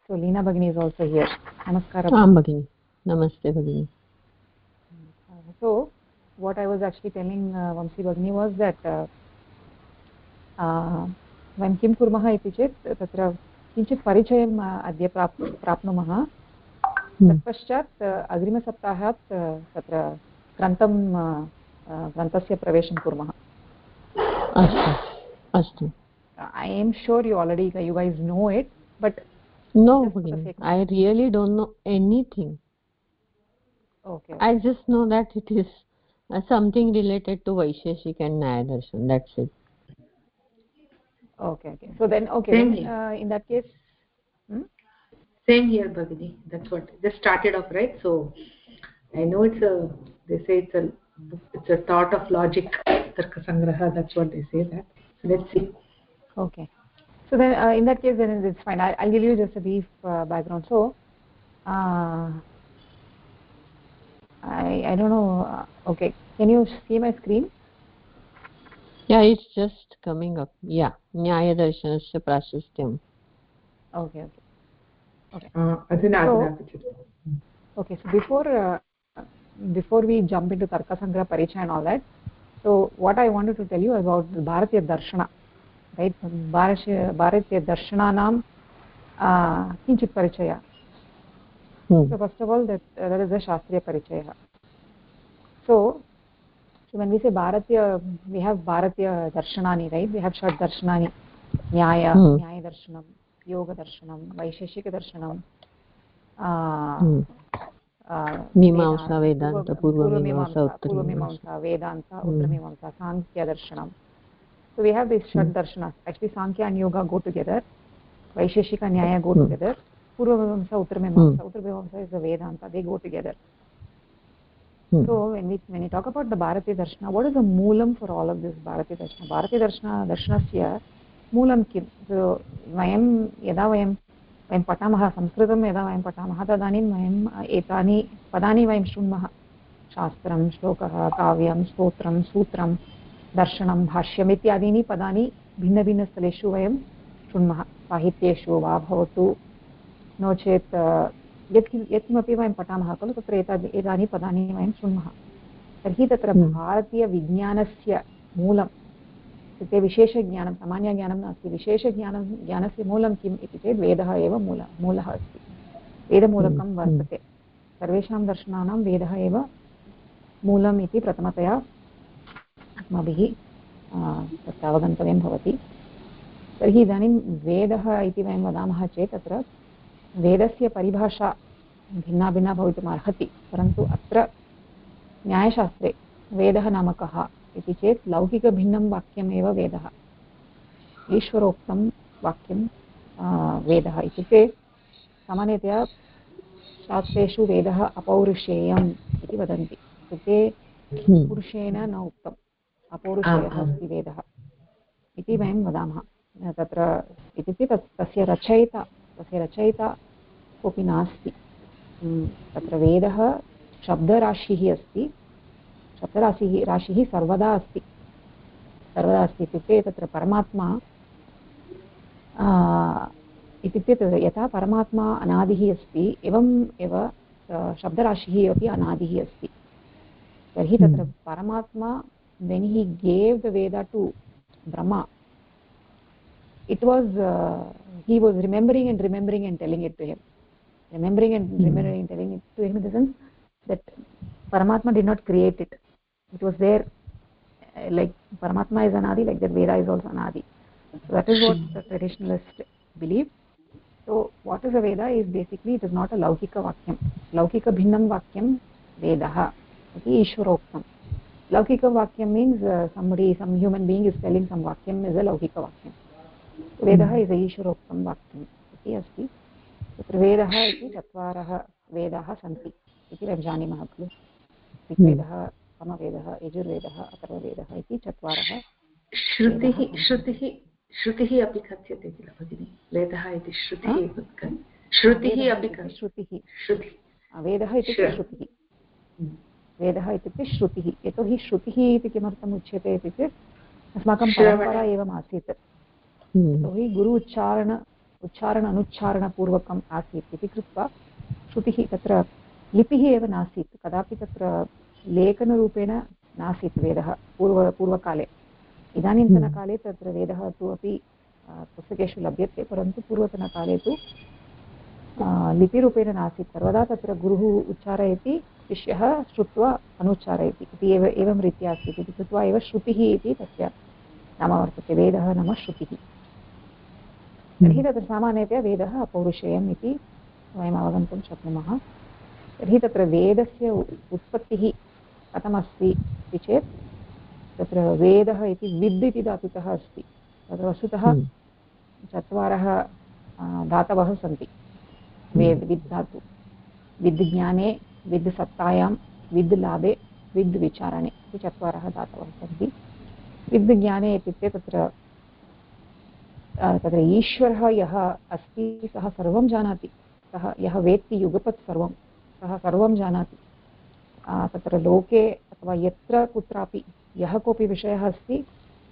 So Leena Bhagini is also here. Namaskara. Bhagini. Namaste Bhagini. So what I was actually telling Vamsi Bhagini was that वयं किं कुर्मः इति चेत् तत्र किञ्चित् परिचयम् अद्य प्राप्नुमः तत्पश्चात् अग्रिमसप्ताहात् तत्र ग्रन्थस्य प्रवेशं कुर्मः अस्तु I am sure you guys know it, but no Bhagini, I really don't know anything. Okay. I just know that it is something related to Vaisheshik and Nyaya darshan, that's it. Okay. So then in that case Same here Bhagini, that's what just started off, right? So I know they say it's a thought of logic, Tarka Sangraha, that's what they say that. So let's see. Okay. So then in that case then it's fine. I'll give you just a brief background. So I don't know. Okay, can you see my screen? Yeah, it's just coming up. Yeah, Nyaya darshanasya prashastyam. Okay. Okay, so before we jump into Tarka Sangraha Paricaya and all that, so what I wanted to tell you about Bharatiya Darshana, right? Bharatiya Darshananam kinchit Paricaya. So first of all, that is the Shastriya Paricaya. So when we say Bharatiya, we have Bharatiya Darshanani, right? We have Shad Darshanani, Nyaya Darshanam, Yoga Darshanam, Vaisheshika Darshanam, Mimamsa, Vedanta, Purva Mimamsa, Vedanta, Uttara Mimamsa, Sankhya Darshanam. So we have these Shad Darshanas. Actually, Sankhya and Yoga go together. Vaisheshika and Nyaya go together. Purva Mimamsa, Uttara Mimamsa. Uttara Mimamsa is the Vedanta. They go together. So when we talk about the Bharatiya Darshana, what is the moolam for all of this Bharatiya Darshana? Bharatiya Darshanasya moolam kim? So वयं पठामः संस्कृतं यदा वयं पठामः तदानीं वयम् एतानि पदानि वयं शृण्मः शास्त्रं श्लोकः काव्यं स्तोत्रं सूत्रं दर्शनं भाष्यम् इत्यादीनि पदानि भिन्नभिन्नस्थलेषु वयं शृण्मः साहित्येषु वा भवतु नो चेत् यत्किमपि वयं पठामः खलु तत्र एतानि पदानि वयं शृण्मः तर्हि तत्र भारतीयविज्ञानस्य मूलं इत्युक्ते विशेषज्ञानं सामान्यज्ञानं नास्ति विशेषज्ञानस्य मूलं किम् इति चेत् वेदः एव मूलः अस्ति वेदमूलकं वर्तते सर्वेषां दर्शनानां वेदः एव मूलम् इति प्रथमतया अस्माभिः तत्र अवगन्तव्यं भवति तर्हि इदानीं वेदः इति वयं वदामः चेत् तत्र वेदस्य परिभाषा भिन्ना भिन्ना भवितुम् अर्हति परन्तु अत्र न्यायशास्त्रे वेदः नाम कः इति चेत् लौकिकभिन्नं वाक्यमेव वेदः ईश्वरोक्तं वाक्यं वेदः इत्युक्ते सामान्यतया शास्त्रेषु वेदः अपौरुषेयम् इति वदन्ति इत्युक्ते पुरुषेण न उक्तम् अपौरुषेयः अस्ति वेदः इति वयं वदामः तत्र इत्युक्ते तस्य रचयिता कोऽपि नास्ति तत्र वेदः शब्दराशिः अस्ति शब्दराशिः सर्वदा अस्ति इत्युक्ते तत्र परमात्मा इत्युक्ते यथा परमात्मा अनादिः अस्ति एवम् एव शब्दराशिः अपि अनादिः अस्ति तर्हि तत्र परमात्मा when he gave the Veda to Brahma it was he was remembering and telling it to him remembering and telling it to him in the sense that Paramatma did not create it was there like Paramatma is anadi like that Veda is also anadi so that is what the traditionalists believe so what is a Veda is basically it is not a laukika vakyam laukika bhinnam vakyam Vedah iti ishwaroktam laukika vakyam means some human being is telling some vakyam is a laukika vakyam Vedah is a ishwaroktam vakyam iti asti तत्र वेदः इति चत्वारः वेदाः सन्ति इति वयं जानीमः खलु ऋग्वेदः सामवेदः यजुर्वेदः अथर्ववेदः इति चत्वारः श्रुतिः अपि कथ्यते किल भगिनि वेदः इति श्रुतिः वेदः इत्युक्ते श्रुतिः यतोहि श्रुतिः इति किमर्थम् उच्यते इति चेत् अस्माकं परम्परा एवम् आसीत् यतोहि गुरु उच्चारण अनुच्चारणपूर्वकम् आसीत् इति कृत्वा श्रुतिः तत्र लिपिः एव नासीत् कदापि तत्र लेखनरूपेण नासीत् वेदः पूर्वकाले इदानीन्तनकाले तत्र वेदः तु अपि पुस्तकेषु लभ्यते परन्तु पूर्वतनकाले तु लिपिरूपेण नासीत् सर्वदा तत्र गुरुः उच्चारयति शिष्यः श्रुत्वा अनुच्चारयति इति एवं रीत्या आसीत् इति कृत्वा एव श्रुतिः इति तस्य नाम वर्तते वेदः नाम श्रुतिः तर्हि तत्र सामान्यतया वेदः अपौरुषेयम् इति वयम् अवगन्तुं शक्नुमः तर्हि तत्र वेदस्य उत्पत्तिः कथमस्ति इति चेत् तत्र वेदः इति विद् इति धातुतः अस्ति तत्र वस्तुतः चत्वारः धातवः सन्ति विद् धातु विद् ज्ञाने विद् सत्तायां विद् लाभे विद् विचारणे इति चत्वारः धातवः सन्ति विद् ज्ञाने इत्युक्ते तत्र ईश्वरः यः अस्ति सः सर्वं जानाति सः यः वेत्ति युगपत् सर्वं सः सर्वं जानाति तत्र लोके अथवा यत्र कुत्रापि यः कोऽपि विषयः अस्ति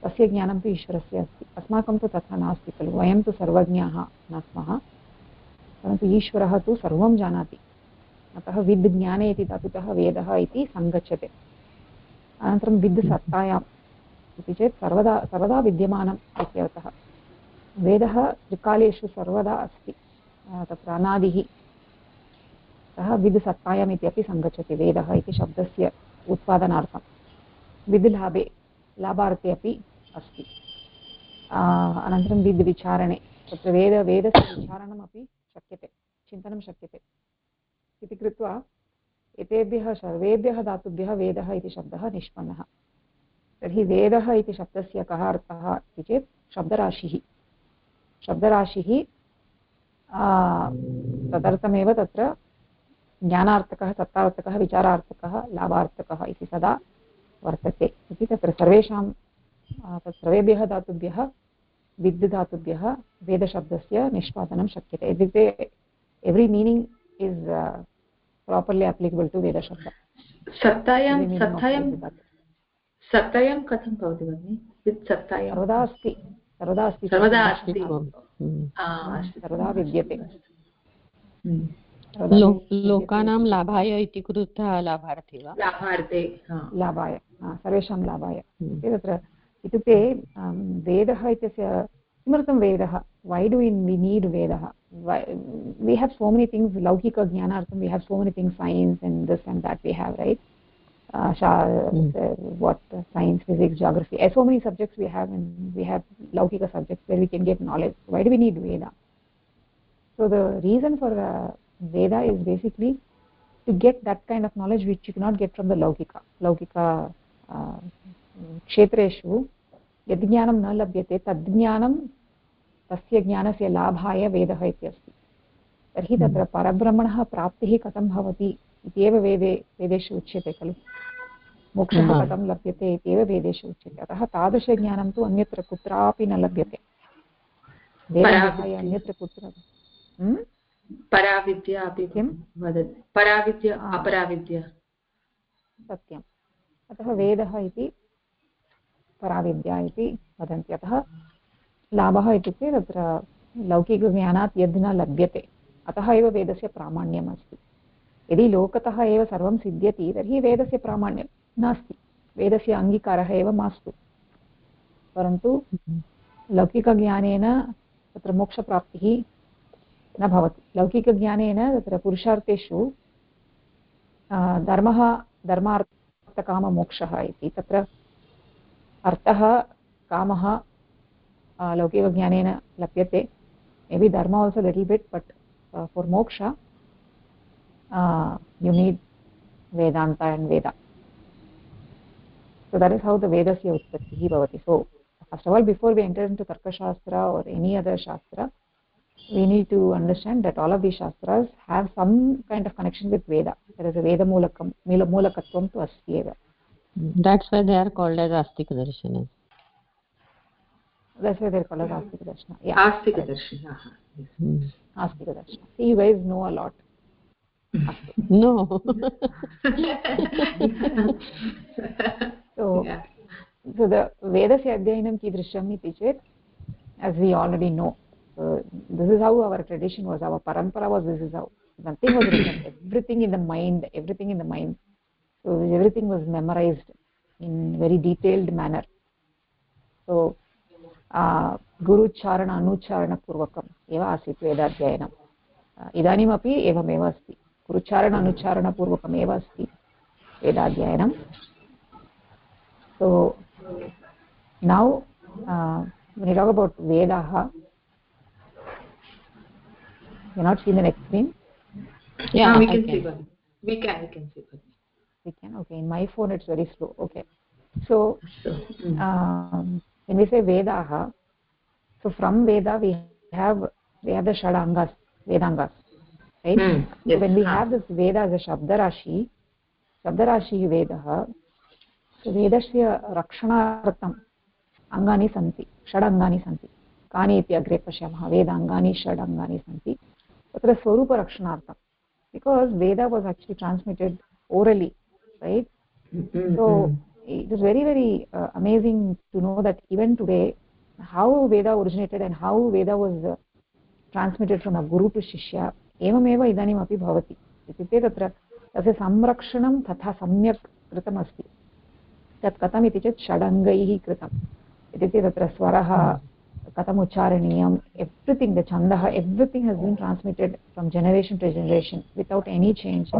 तस्य ज्ञानं तु ईश्वरस्य अस्ति अस्माकं तु तथा नास्ति खलु वयं तु सर्वज्ञाः न स्मः परन्तु ईश्वरः तु सर्वं जानाति अतः विद् ज्ञाने इति धातुतः वेदः इति सङ्गच्छते अनन्तरं विद् सत्तायाम् इति चेत् सर्वदा विद्यमानम् इत्यर्थः वेदः त्रिकालेषु सर्वदा अस्ति तत्र अनादिः सः विद् सत्तायाम् इत्यपि सङ्गच्छति वेदः इति शब्दस्य उत्पादनार्थं विद् लाभे लाभार्थे अपि अस्ति अनन्तरं विद् विचारणे तत्र वेदस्य विचारणमपि शक्यते चिन्तनं शक्यते इति कृत्वा एतेभ्यः सर्वेभ्यः धातुभ्यः वेदः इति शब्दः निष्पन्नः तर्हि वेदः इति शब्दस्य कः अर्थः इति चेत् शब्दराशिः तदर्थमेव तत्र ज्ञानार्थकः सत्तार्थकः विचारार्थकः लाभार्थकः इति सदा वर्तते इति तत्र सर्वेभ्यः धातुभ्यः विद् धातुभ्यः वेदशब्दस्य निष्पादनं शक्यते इत्युक्ते every meaning is properly applicable to वेदशब्द सत्तायां कथं भवति भगिनि वित् सत्तायां सर्वदा अस्ति सर्वदा विद्यते लोकानां लाभाय इति कृत्वा लाभार्थे वा लाभाय सर्वेषां लाभाय तत्र इत्युक्ते वेदः इत्यस्य किमर्थं वेदः वै डु वि नीड् वेदः we have so many things laukika jnanartham we have so many things science and this and that we have right what science physics geography so many subjects we have and we have laukika subjects where we can get knowledge why do we need veda so the reason for veda is basically to get that kind of knowledge which you cannot get from the laukika kshetreshu यद् ज्ञानं न लभ्यते तद् ज्ञानं तस्य ज्ञानस्य लाभाय वेदः इत्यस्ति तर्हि तत्र परब्रह्मणः प्राप्तिः कथं भवति इत्येव वेदेषु उच्यते खलु मोक्षः कथं लभ्यते इत्येव वेदेषु उच्यते अतः तादृशज्ञानं तु अन्यत्र कुत्रापि न लभ्यते अन्यत्र कुत्र पराविद्या अपि किं वदति पराविद्या अपराविद्या सत्यम् अतः वेदः इति पराविद्या इति वदन्ति अतः लाभः इत्युक्ते तत्र लौकिकज्ञानात् यद् न लभ्यते अतः एव वेदस्य प्रामाण्यम् अस्ति यदि लोकतः एव सर्वं सिद्ध्यति तर्हि वेदस्य प्रामाण्यं नास्ति वेदस्य अङ्गीकारः एव मास्तु परन्तु लौकिकज्ञानेन तत्र मोक्षप्राप्तिः न भवति लौकिकज्ञानेन तत्र पुरुषार्थेषु धर्मार्थकाममोक्षः इति तत्र अर्थः कामः लौकिकज्ञानेन लभ्यते मे बि dharma also little bit but for moksha you need vedanta and veda so that is how the vedasya utpattihi bhavati so first of all before we enter into tarka shastra or any other shastra we need to understand that all of these shastras have some kind of connection with veda there is a veda mulakatvam tu asti eva that's why they are called as astika darshanas that's why they're called as astika darshana yeah astika darshana astika darshana see you guys know a lot no so the vedasya adhyayanam kidrisham iti chet as we already know this is how our tradition was, our parampara was, this is how. Nothing was written, everything in the mind, everything in the mind. So everything was memorized in very detailed manner. So गुरुच्चारण अनुच्चारणपूर्वकम् एव आसीत् वेदाध्ययनम् इदानीमपि एवमेव अस्ति गुरुच्चारण अनुच्चारणपूर्वकमेव अस्ति वेदाध्ययनं so now when you talk about vedaha you not see the next screen yeah we can see one we can see one we can okay in my phone it's very slow okay so when we say vedaha so from veda we have the shad angas vedangas right yes. So when we have this veda as a shabdarashi vedah so vedasya rakshanartham angani santi shad angani santi kani iti agre pashyamah veda angani shad angani santi tatra swarupa rakshanartham because veda was actually transmitted orally right so it is very very amazing to know that even today how veda originated and how veda was transmitted from a guru to shishya एवमेव इदानीमपि भवति इत्युक्ते तत्र तस्य संरक्षणं तथा सम्यक् कृतमस्ति तत् कथम् इति चेत् षडङ्गैः कृतम् इत्युक्ते तत्र स्वरः कथम् उच्चारणीयम् एव्रिथिङ्ग् द छन्दः everything has been transmitted from generation to generation without any change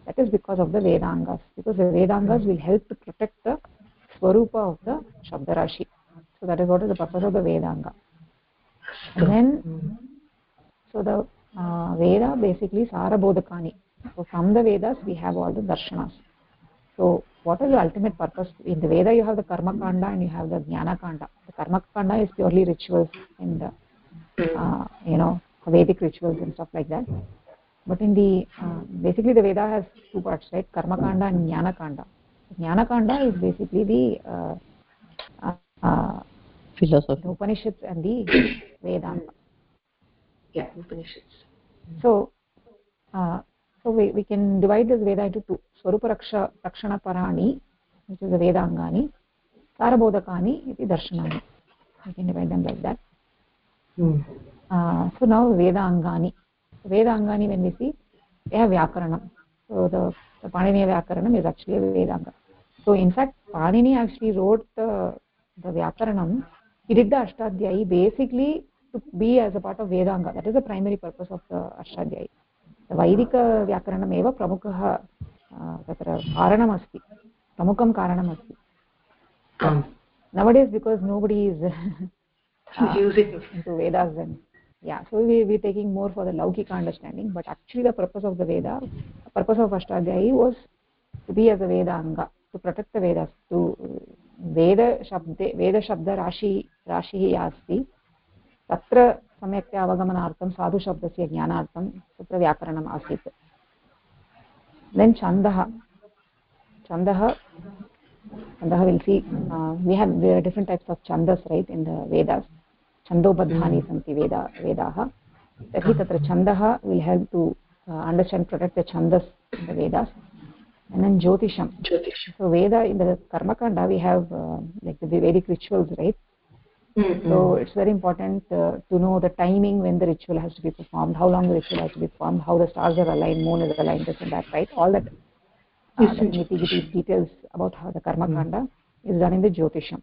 that is because of the vedangas because the vedangas will help to protect the swarupa of the shabdarashi so that is what is the purpose of the vedanga and then so the veda basically sarabodhakani so from the vedas we have all the darshanas so what is the ultimate purpose in the veda you have the karma kanda and you have the jnana kanda the karma kanda is purely rituals and vedic rituals and stuff like that but in the basically the veda has two parts right karma kanda and jnana kanda is basically philosophy the upanishads and the vedanta yeah upanishads so we can divide this veda into two swarupa rakshana parani which is the vedangani sarabodhakani iti darshanani we can divide them like that so now vedangani when we see they have vyakaranam so the paniniya vyakaranam is actually a vedanga so in fact panini actually wrote the vyakaranam he did the ashtadhyayi basically to be as a part of vedanga that is the primary purpose of the ashtadhyayi वैदिकव्याकरणम् एव प्रमुखः तत्र कारणमस्ति प्रमुखं कारणमस्ति nowadays because nobody is using into Vedas then so we're taking more for the Laukika understanding but actually the purpose of the Veda the purpose of Ashtadhyayi was to be as a Vedanga to protect the Vedas to Veda Shabda Rashihi Asti तत्र सम्यक्तया अवगमनार्थं साधुशब्दस्य ज्ञानार्थं तत्र व्याकरणम् आसीत् then छन्दः will see there are different types of chandas right in the Vedas छन्दोबद्धानि सन्ति वेदाः तर्हि तत्र छन्दः will help to understand protect the chandas in the Vedas and then Jyotisham so Veda in the Karma Kanda we have like the Vedic rituals right so it's very important to know the timing when the ritual has to be performed how long the ritual has to be performed how the stars are aligned moon is aligned this and that right all that the nitty-gritty details about how the karma kanda is done in the jyotisham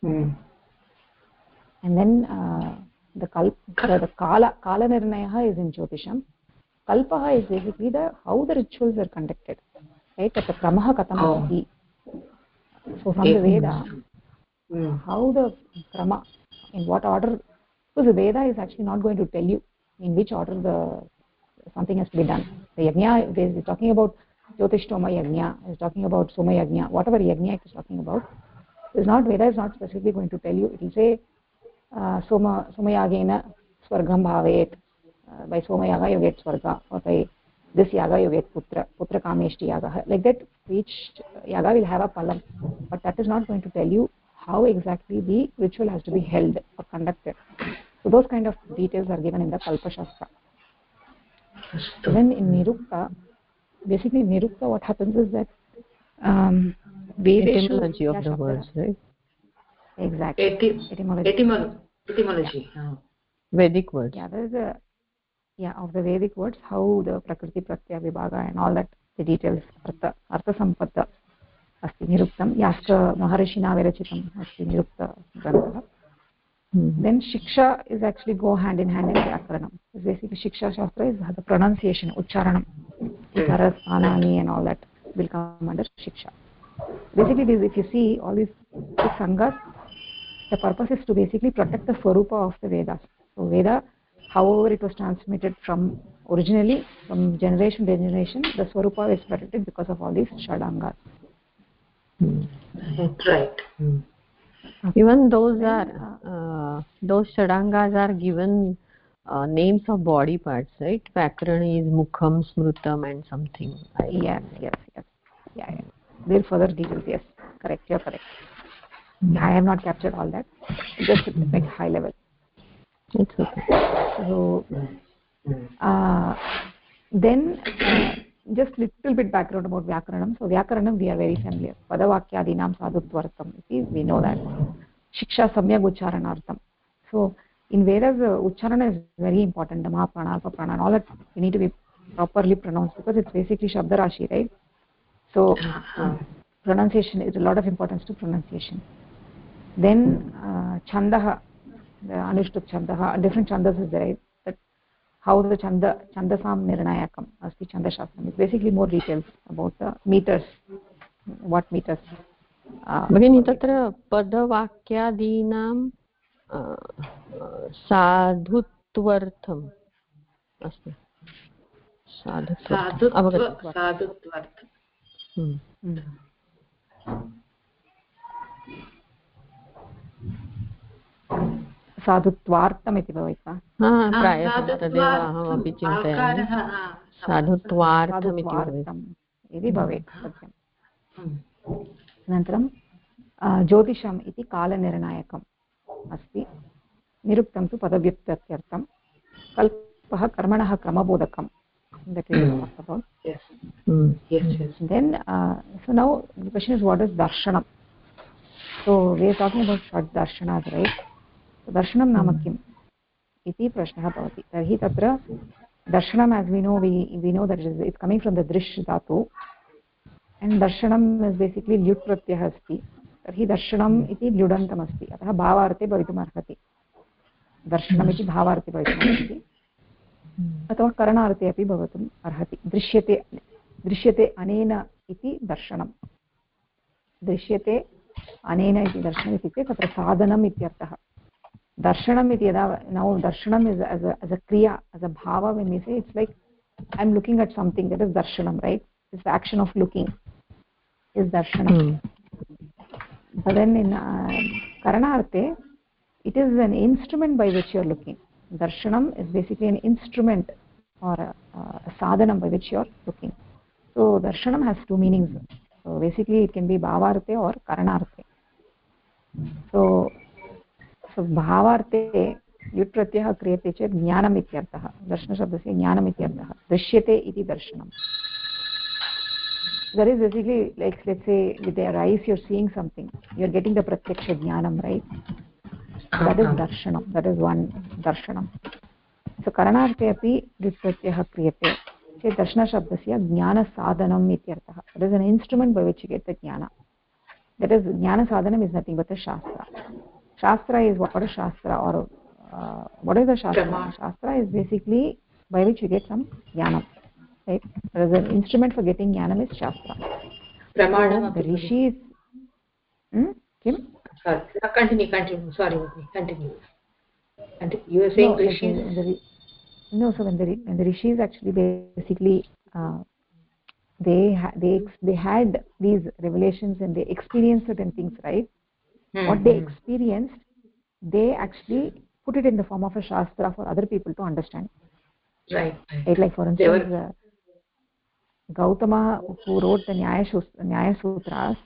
and then the kala nirnayah is in jyotisham kalpah is basically how the rituals are conducted right that the kramah katam asti so from the veda how the krama in what order because the veda is actually not going to tell you in which order something has to be done the yajna is talking about jyotishtoma yajna is talking about soma yajna whatever yajna it is talking about veda is not specifically going to tell you it will say somayagena swargam bhavet by somayaga you get swarga or by this yaga you get putra kameshti yaga like that each yaga will have a palam but that is not going to tell you how exactly the ritual has to be held or conducted so those kind of details are given in the kalpa shastra then in nirukta basically in nirukta what happens is that etymology of the words right exactly etymology Vedic words. Yeah, there is a of the Vedic words, how the Prakriti Pratyaya Vibhaga and all that, the details, Artha Sampatta अस्ति निरुक्तं यास्क महर्षिणा विरचितम् अस्ति निरुक्तग्रन्थः. Then shiksha is actually go hand in vyakaranam. Basically shiksha shastra is the pronunciation, uchcharanam, uttaras, anani and all that will come under shiksha. Basically it is, if you see all these sanghas, the purpose is to basically protect the swarupa of the Vedas. So Veda, however it was transmitted from originally, from generation to generation, the swarupa is protected because of all these shadangas. Right. Even those are those shadangas are given names of body parts, right? Vakarana is mukham, smrutam and something. Yes. Yeah. There further details, yes. Correct, you're correct. I have not captured all that. Just like high level. It's okay. So then just little bit background about Vyakaranam. So Vyakaranam we are very familiar. Padavakyadinam sadhutvartam. We know that. Shiksha samyak ucharanartham. So in Vedas, ucharana is very important. Dhamma, prana, alpa, prana, and all that you need to be properly pronounced because it's basically Shabda Rashi, right? So pronunciation is a lot of importance to pronunciation. Then chandaha, the anushtuk chandaha, different chandas is there, right? That how the chandasam nirnayakam asti chandashastram. It's basically more details about the meters, what meters. भगिनी तत्र पदवाक्यादीनां साधुत्वर्थम् अस्ति. साधुत्वर्थम्. साधुत्वार्थम् इति भवेत् वा? प्रायः तदेव अहमपि चिन्तयामि. साधुत्वार्थम् इति भवेत् सत्यम्. अनन्तरं ज्योतिषम् इति कालनिर्णायकम् अस्ति. निरुक्तं तु पदव्युत्पत्त्यर्थं. कल्पः कर्मणः क्रमबोधकम्. That we talked about. Yes. Then so now the question is, what is darshanam? So we are talking about shad darshanas, right? So darshanam nama kim iti prashnah bhavati. Tarhi tatra darshanam, as we know that it's coming from the drish dhatu, and darshanam is basically lyut pratyah asti. Tarhi darshanam iti lyudantam asti. Atah bhavarte bhavitum arhati. Darshanam iti bhavarte bhavitum arhati. अथवा करणार्थे अपि भवितुम् अर्हति. दृश्यते अनेन इति दर्शनं. दृश्यते अनेन इति दर्शनम् इत्युक्ते तत्र साधनम् इत्यर्थः. दर्शनम् इति यदा now darshanam is as a kriya, as a bhava, when we say it's like I'm looking at something, that is darshanam, right? It's the action of looking is darshanam. But then in karanarthe, it is an instrument by which you are looking. Darshanam is basically an instrument or a sadhanam by which you are looking. So darshanam has two meanings. So basically it can be bhavarthe or karanarthe. So bhavarthe युट् प्रत्ययः क्रियते चेत् ज्ञानम् इत्यर्थः. दर्शनशब्दस्य ज्ञानम् इत्यर्थः. दृश्यते इति दर्शनम्. That is basically like, let's say with your eyes you're seeing something, you're getting the pratyaksha jnanam, right? So that is darshanam. That is one darshanam. So karanarthe api युट् प्रत्ययः क्रियते चेत् दर्शनशब्दस्य ज्ञानसाधनम् इत्यर्थः. That is an instrument by which you get the jnana. That is, jnana sadhanam is nothing but a shastra. Shastra is what is shastra, or what is the shastra? Shastra is basically by which you get some jnanam, right? There is an instrument for getting jnanam is shastra. So the rishis. Kim? Sorry, continue. Sorry, continue. You were saying rishis. No, so when the rishis actually basically they had these revelations and they experienced certain things, right? What they experienced, they actually put it in the form of a shastra for other people to understand. Right. Like for instance, Gautama, who wrote the Nyaya Sutras,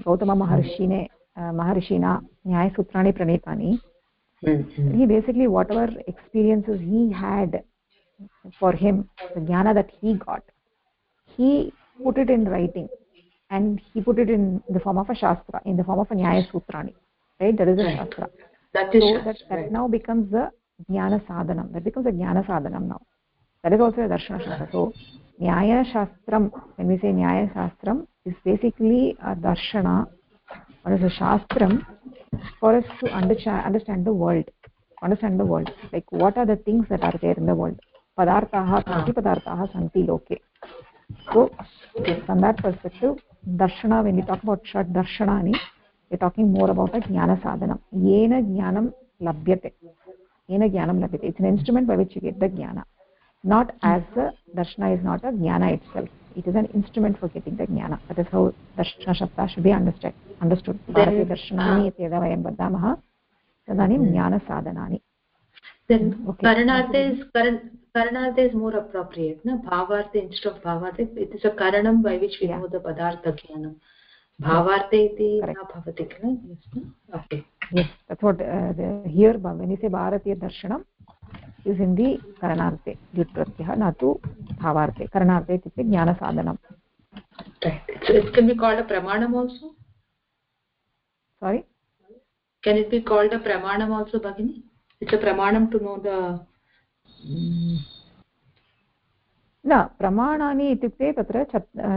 Gautama Maharshina Nyaya Sutrani Pranetani, he basically, whatever experiences he had for him, the jnana that he got, he put it in writing and he put it in the form of a shastra, in the form of a Nyaya Sutrani, right? That is a shastra. That is so shastra, that now becomes the jnana sadhanam. That becomes a jnana sadhanam now. That is also a darshana shastra. So Nyaya shastram, when we say Nyaya shastram, is basically a darshana or is a shastram for us to understand the world. Understand the world. Like what are the things that are there in the world? Padarthaha, kati padarthaha santi loke. So from that perspective, darshana, when we talk about shad darshanani, we're talking more about a jnana sadhanam. Yena jnanam labhyate. Yena jnanam labhyate. It's an instrument by which you get the jnana. Not as a darshana is not a jnana itself. It is an instrument for getting the jnana. That is how darshana shabda should be understood. Bharatiya darshanani ityada vayam vadamaha tadanim jnana sadhanani. Then Okay. Karanartha is more appropriate. No? Bhavartha instead of Bhavartha, it is a karanam by which we know the padartha jnanam. Bhavartha iti na bhavati kala. Yes, no? Okay. Yes, that's what here when you say Bharatiya darshanam is in the karanarte lit pratyah, not to bhavarte. Karanarte ityukte jnana sadhanam. Right. So it can be called a pramanam also. Sorry. Can it be called a pramanam also, Bhagini? It's a pramanam to know the. न प्रमाणानि इत्युक्ते तत्र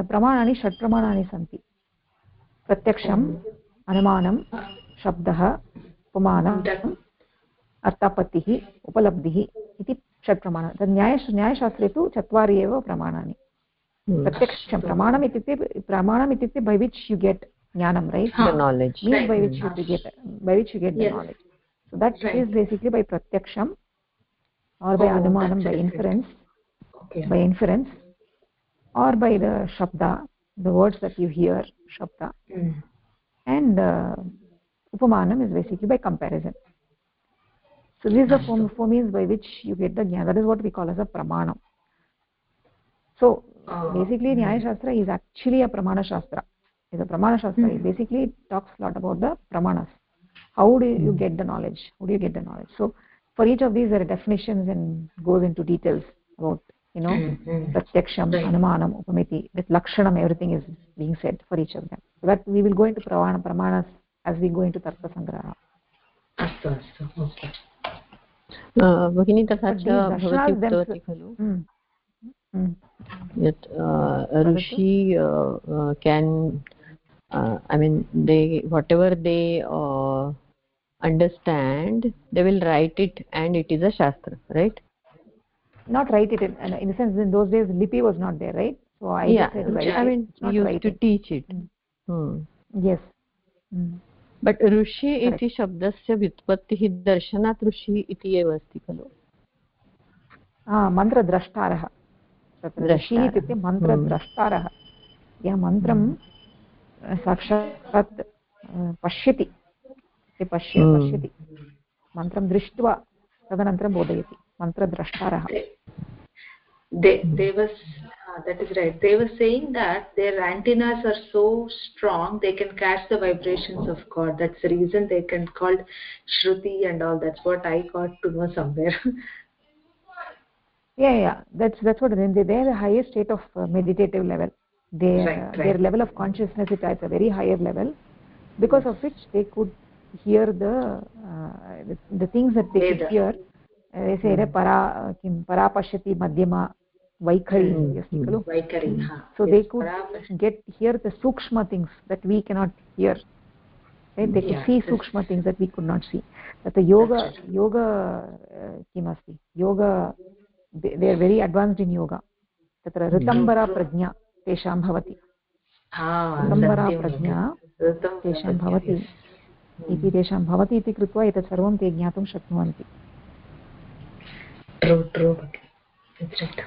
प्रमाणानि षट् प्रमाणानि सन्ति. प्रत्यक्षम्, अनुमानं, शब्दः, उपमानम्, अर्थापत्तिः, उपलब्धिः इति षट् प्रमाणानि. तद् न्यायशास्त्रे तु चत्वारि एव प्रमाणानि. प्रत्यक्षं प्रमाणम् इत्युक्ते by which you get jnanam, right? The knowledge. Means by which you get the knowledge. So that is basically by pratyaksham or by anumanam, by inference. Okay. By inference or by the shabda, the words that you hear, shabda. And upamanam is basically by comparison. So these are four means by which you get the jnana. That is what we call as a pramanam. So basically Nyaya Shastra is actually a pramana shastra. It's a pramana shastra. It basically talks a lot about the pramanas. How do you get the knowledge? How do you get the knowledge? So for each of these there are definitions and goes into details about, pratyaksham, anumanam, upamiti, with lakshanam, everything is being said for each of them. So that we will go into pramanas as we go into Tarka Sangraha. Astu. Okay. भगिनी तथा च भवती उक्तवती खलु यत् ऋषि can I mean they whatever they understand they will write it and it is a shastra, right? Not write it in the sense in those days lipi was not there, right? So I just said write I mean it, used to teach it. Yes. But ऋषि इति शब्दस्य व्युत्पत्तिः दर्शनात् ऋषि इति एव अस्ति खलु. मन्त्रद्रष्टारः. ऋषिः इत्युक्ते मन्त्रद्रष्टारः. यः मन्त्रं साक्षात् पश्यति मन्त्रं दृष्ट्वा तदनन्तरं बोधयति. मन्त्रद्रष्टारः. They was that is right. They were saying that their antennas are so strong they can catch the vibrations of God. That's the reason they can called Shruti and all. That's what I got to know somewhere. Yeah. That's what they are the highest state of meditative level. Their level of consciousness is at a very higher level, because of which they could hear the things that they could hear. They say para pashati madhyama vaikhari asti khalu. So they could hear the sukshma things that we cannot hear. Right? They could see sukshma things that we could not see. That the yoga kimasti. Yoga, they are very advanced in yoga. Tatra ritambara prajna tesham bhavati. ritambara prajna tesham bhavati. Iti tesham bhavati iti krutva etat sarvam te jnatum shaknuvanti. True. That's right.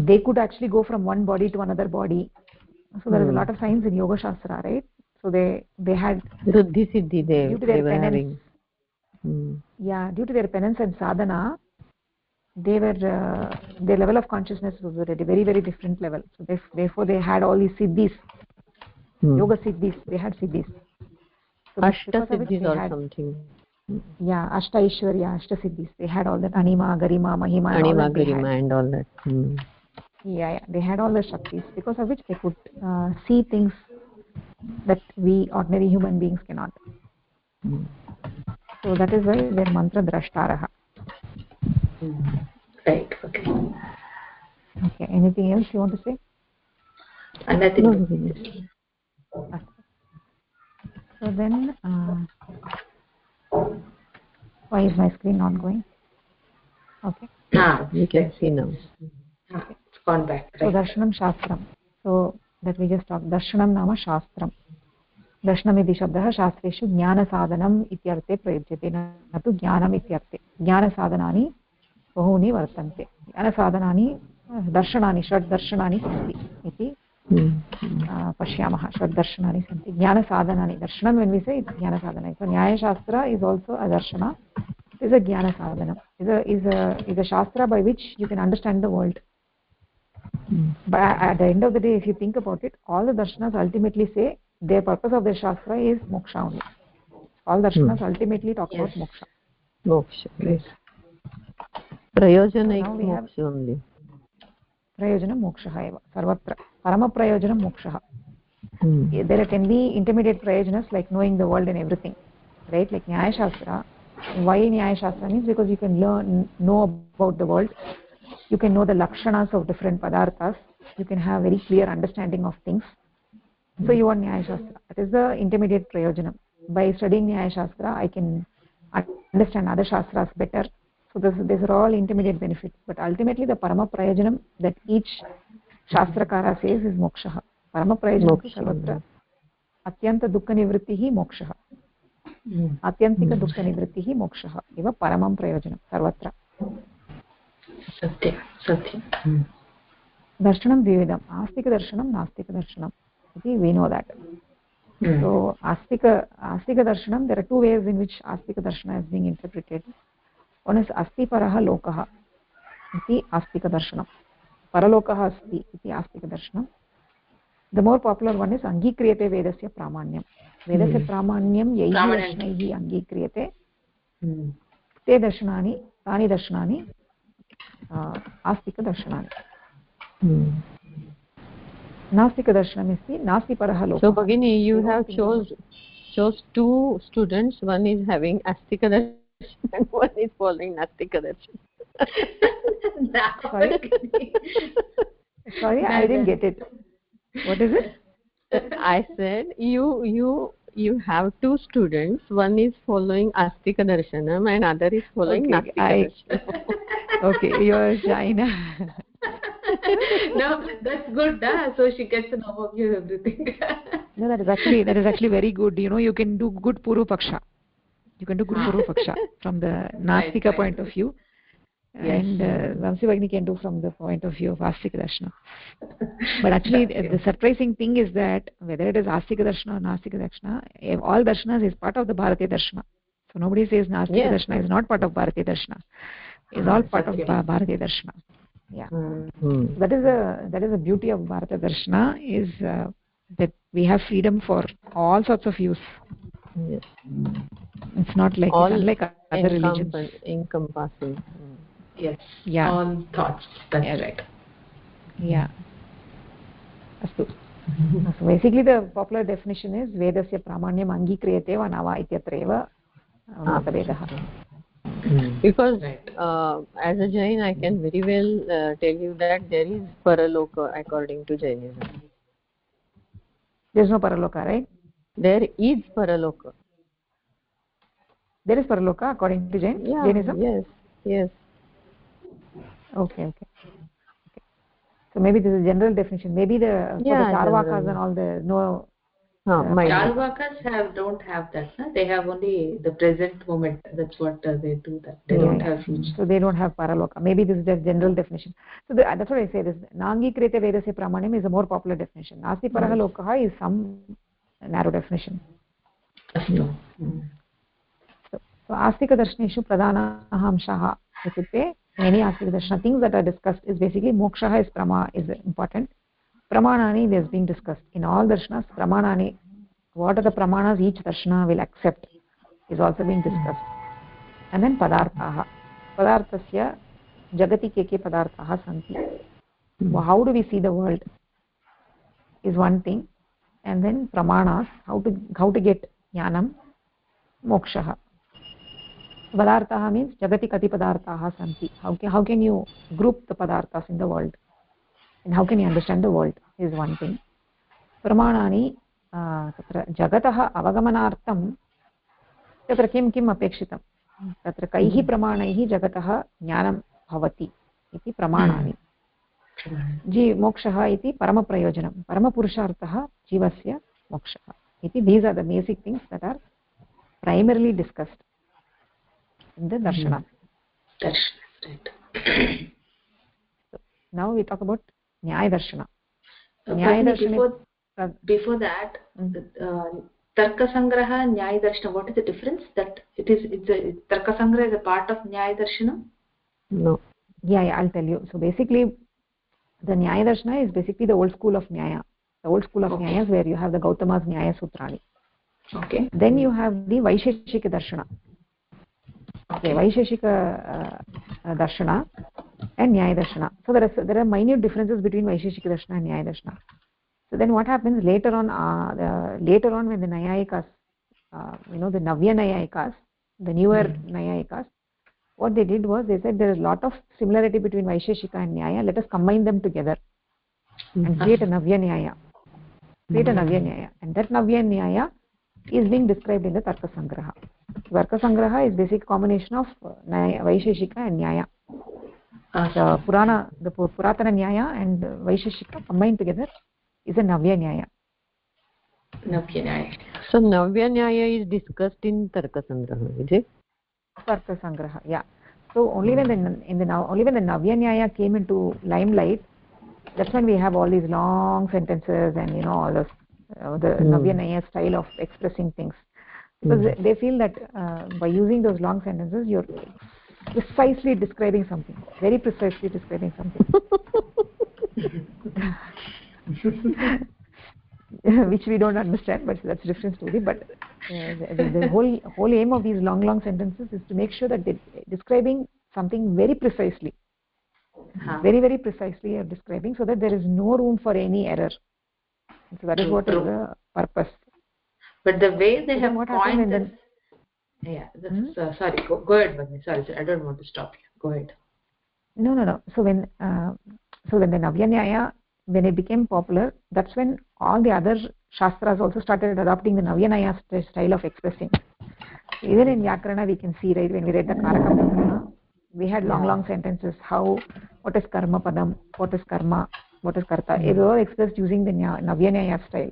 They could actually go from one body to another body. So there is a lot of science in yoga shastra, right? So they had Ruddhi siddhi due to their were penance. having. Due to their penance and sadhana, they were their level of consciousness was at a very, very different level. So therefore they had all these siddhis, yoga siddhis. They had siddhis. So Ashta siddhis or something. Ashta Ishwarya, Ashta siddhis. They had all that Anima, Garima, Mahima, Anima, Garima, and all that. They had all the shaktis, because of which they could see things that we ordinary human beings cannot. So that is why they are mantra drashtaraha. Right. Okay. Okay, anything else you want to say? And I No, think Bhagini. So then why is my screen not going? Okay. We can see now. It's gone back. So Right. darshanam shastram. So that we just talked. Darshanam nama shastram. दर्शनम् इति शब्दः शास्त्रेषु ज्ञानसाधनम् इत्यर्थे प्रयुज्यते न तु ज्ञानम् इत्यर्थे ज्ञानसाधनानि बहूनि वर्तन्ते ज्ञानसाधनानि दर्शनानि षड् दर्शनानि सन्ति इति पश्यामः षड् दर्शनानि सन्ति ज्ञानसाधनानि दर्शनं when we say it's Dnyansadhana so न्यायशास्त्र is also a darshana is a ज्ञानसाधनम् is a shastra by which you can understand the world. But at the end of the day, if you think about it, all the darshanas ultimately say their purpose of their shastra is moksha only. All darshanas ultimately talk about moksha. Moksha. Yes. Prayojana So is moksha only. Prayojanam moksha eva. Sarvatra. Parama prayojanam moksha. There can be intermediate prayojanas like knowing the world and everything. Right? Like Nyaya Shastra. Why Nyaya Shastra means because you can know about the world. You can know the lakshanas of different padarthas. You can have very clear understanding of things. So you want Nyaya Shastra. That is the intermediate prayojanam. By studying Nyaya Shastra, I can understand other Shastras better. So these are all intermediate benefits. But ultimately the Parama prayojanam that each Shastrakara says is moksha. Parama prayojanam tu sarvatra atyanta dukkha nivrittihi moksha. Atyantika dukkha nivrittihi moksha. Eva paramam prayojanam sarvatra. Satyam. Darshanam dvividam. Astika darshanam, nastika darshanam. We know that. So astika darshanam, there are two ways in which astika darshana is being interpreted. One is asti paraha lokaha iti astika darshanam. Paralokaha asti iti astika darshanam. The more popular one is angikriyate vedasya pramanyam. Vedasya pramanyam yaihi darshanaihi angikriyate. Te darshanani, tani darshanani astika darshanani. Nastika darshanam isti nasti paraha lokaha. So Bhagini, you have chose two students. One is having astika darshan and one is following nastika darshan. Sorry, I didn't get it. What is it? I said you have two students. One is following astika darshanam and other is following nastika darshanam. Okay, you're China. No, that's good. So she gets an overview of everything. No, that is actually very good. You know, you can do good Puru Paksha. You can do good Puru Paksha from the Nastika point of view. And Vamsi Bhagini can do from the point of view of Astika Darshana. But actually, the surprising thing is that whether it is Astika Darshana or Nastika Darshana, all Darshanas is part of the Bharatiya Darshana. So nobody says Nastika Darshana is not part of Bharatiya Darshana. It's all part of Bharatiya Darshana. Yeah. So that is the beauty of Bharatiya Darshana is that we have freedom for all sorts of use. Yes. It's not like it's unlike other religions. Encompassing. Yes. Yeah. All thoughts. That's right. Yeah. Astu. So basically the popular definition is Vedasya Pramanyam Angikriyate va Nava Ityatra eva Matavedaha. Because as a Jain, I can very well tell you that there is paraloka according to Jainism. There is no paraloka, right? There is paraloka. There is paraloka according to Jainism? Yes. Okay. So maybe this is a general definition. Maybe for the Charvakas and all the no. Charvakas don't have that. They have only the present moment. That's what they do. That they don't have future. So they don't have paraloka. Maybe this is the general definition. So that's what I say. This Nangi Krete Vedasya Pramanyam is a more popular definition. Nasti Paraha Lokaha is some narrow definition. So Astika Darshaneshu Pradanaha Amshaha itukte many Astika Darshana things that are discussed is basically moksha is important. Pramanani is being discussed. In all darshanas, Pramanani, what are the Pramanas each darshana will accept is also being discussed. And then Padarthaha. Padarthasya Jagati Keke Padarthaha Santi. How do we see the world is one thing. And then Pramanas, how to get Jnanam, Mokshaha. Padarthaha means jagati kati padarthaha santi. How can you group the padarthas in the world? And how can you understand the world is one thing. Pramanani तत्र जगतः अवगमनार्थं तत्र किं किम् अपेक्षितं तत्र कैः प्रमाणैः जगतः ज्ञानं भवति इति प्रमाणानि मोक्षः इति परमप्रयोजनं परमपुरुषार्थः जीवस्य मोक्षः इति these are the basic things that are primarily discussed in the darshana. Right. So now we talk about Nyaya darshana. Before that, Tarka Sangraha, Nyaya darshana, what is the difference? That Tarka Sangraha is a part of Nyaya darshana? No. Yeah, I'll tell you. So basically, the Nyaya darshana is basically the old school of Nyaya. The old school of Nyaya is where you have the Gautama's Nyaya Sutrani. Okay. Then you have the Vaisheshika darshana. Okay, Vaisheshika darshana and Nyaya darshana. So there are minute differences between Vaisheshika darshana and Nyaya darshana. So then what happens later on when the Nayayikas, the Navya Nayayikas, the newer Nayayikas, what they did was they said there is a lot of similarity between Vaisheshika and Nyaya. Let us combine them together and create a Navya Nyaya. And that Navya Nyaya is being described in the Tarka Sangraha. Tarka Sangraha is basic combination of Vaisheshika and Nyaya. The Puratana Nyaya and Vaisheshika combined together is a Navya Nyaya. So Navya Nyaya is discussed in Tarka Sangraha, is it? Tarka Sangraha, yeah. So only when the Navya Nyaya came into limelight, that's when we have all these long sentences and all this the Navya Nyaya style of expressing things. Because they feel that by using those long sentences, you're precisely describing something, very precisely describing something. Which we don't understand, but that's a different story. But the whole aim of these long sentences is to make sure that they're describing something very precisely, very, very precisely are describing, so that there is no room for any error. So that is what is the purpose. But the way they have coined this, sorry, go ahead, Bhagini. Sorry, I don't want to stop you. Go ahead. No. So when the Navya Nyaya, when it became popular, that's when all the other shastras also started adopting the Navya Nyaya style of expressing. Even in Vyakarana we can see, right, when we read the Karaka Pratama, we had long sentences, what is karma padam, what is karma, what is karta. It was all expressed using the Navya Nyaya style,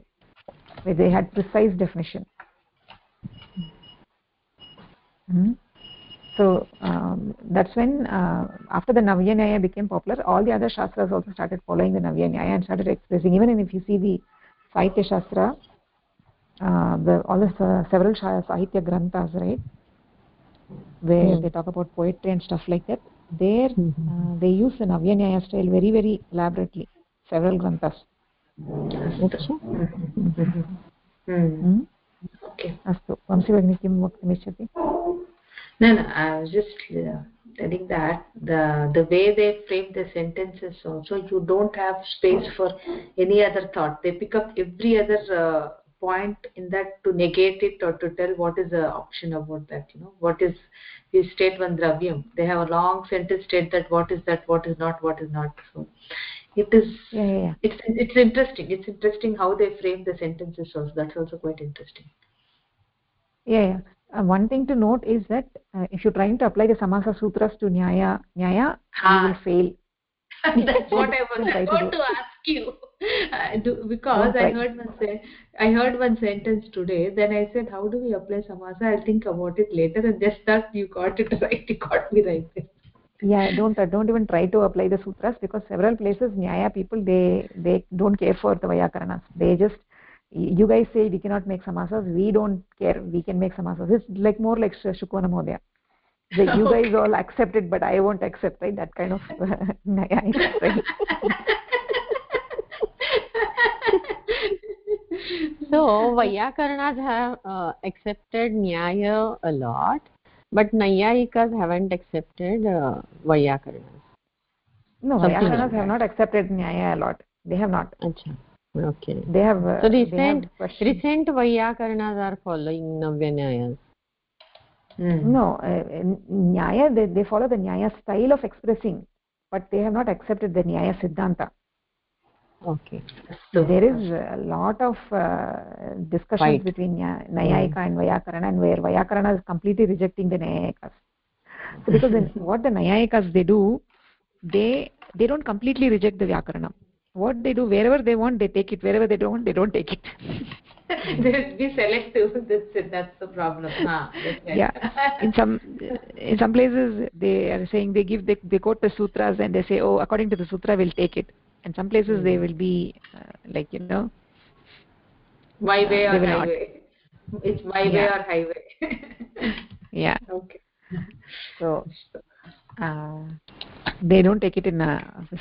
where they had precise definition. So that's when after the Navya Nyaya became popular, all the other shastras also started following the Navya Nyaya and started expressing. Even if you see the Sahitya Shastra, several Sahitya Granthas, right, where they talk about poetry and stuff like that, there they use the Navya Nyaya style very, very elaborately, several Granthas. Okay. Astu. Vamsi Bhagini kim vaktumichhati? No, I was just telling that the way they frame the sentences also, you don't have space for any other thought. They pick up every other point in that to negate it or to tell what is the option about that. What is you state one dravyam. They have a long sentence state that, what is not, what is not. So it is. Yeah. It's interesting. It's interesting how they frame the sentences also. That's also quite interesting. Yeah. One thing to note is that if you're trying to apply the Samasa Sutras to Nyaya, you will fail. That's what I was about to ask you. Because I heard one sentence today. Then I said, how do we apply Samasa? I'll think about it later. And just that you got it right. You got me right there. Yeah, don't even try to apply the sutras, because several places Nyaya people they don't care for the Vyakaranas. They just, you guys say we cannot make samasas, we don't care, we can make samasas. It's more like Shukwana Modaya. Like you guys all accept it, but I won't accept, right? That kind of Nyaya style. So Vyakaranas have accepted Nyaya a lot, but Nayayikas haven't accepted Vyakaranas. No, Vyakaranas have not accepted Nyaya a lot. They have not. Achha. Okay. They have. So recent Vyakaranas are following Navya Nyayas. No, Nyaya, they follow the Nyaya style of expressing, but they have not accepted the Nyaya Siddhanta. Okay. So there is a lot of discussions between Nyayika and Vyakarana, and where Vyakarana is completely rejecting the Nyayikas. So because what the Nayayikas they do, they don't completely reject the Vyakarana. What they do, wherever they want, they take it. Wherever they don't want, they don't take it. They be selective. That's the problem. That's right. Yeah. In some places they are saying they quote the sutras and they say, oh, according to the sutra we'll take it. And some places they will be like my way they or will not. highway. It's my way or highway. Yeah. Okay. So they don't take it in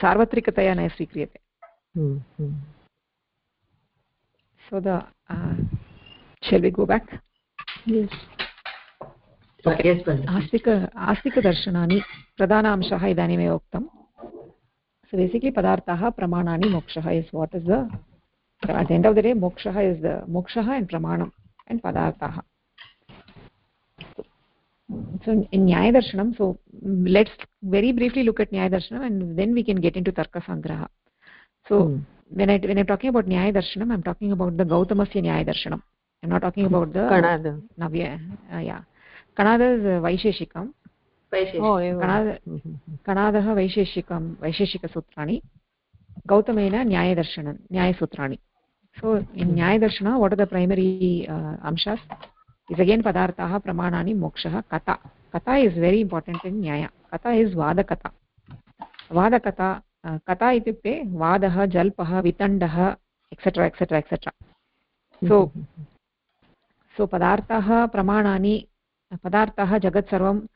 sarvatrikataya na svikriyate. So shall we go back? Yes. Okay. Yes, आस्तिकदर्शनानि प्रधानांशः इदानीमेव उक्तम्. So basically padarthaः pramanani mokshaः is what is the at the end of the day mokshaः is the mokshaः and pramanam and padarthaः. So in Nyaya darshanam, so let's very briefly look at Nyaya darshanam and then we can get into Tarka Sangraha. So when I'm talking about Nyaya darshanam, I'm talking about the Gautamasya Nyaya darshanam. I'm not talking about the Kanada. Navya. Yeah. Kanada is Vaisheshikam. Kanadaः वैशेषिकसूत्राणि गौतमेन न्यायसूत्राणि. So in न्यायदर्शन what are the primary amshas is again padarthaः pramanaनि mokshaः kata. Kata is very important in nyaya. Kata is vadakata. Vadakata kata ityukte vadah jalpah vitandah etc etc etc. So padarthaः pramanani padarthaः jagat sarvam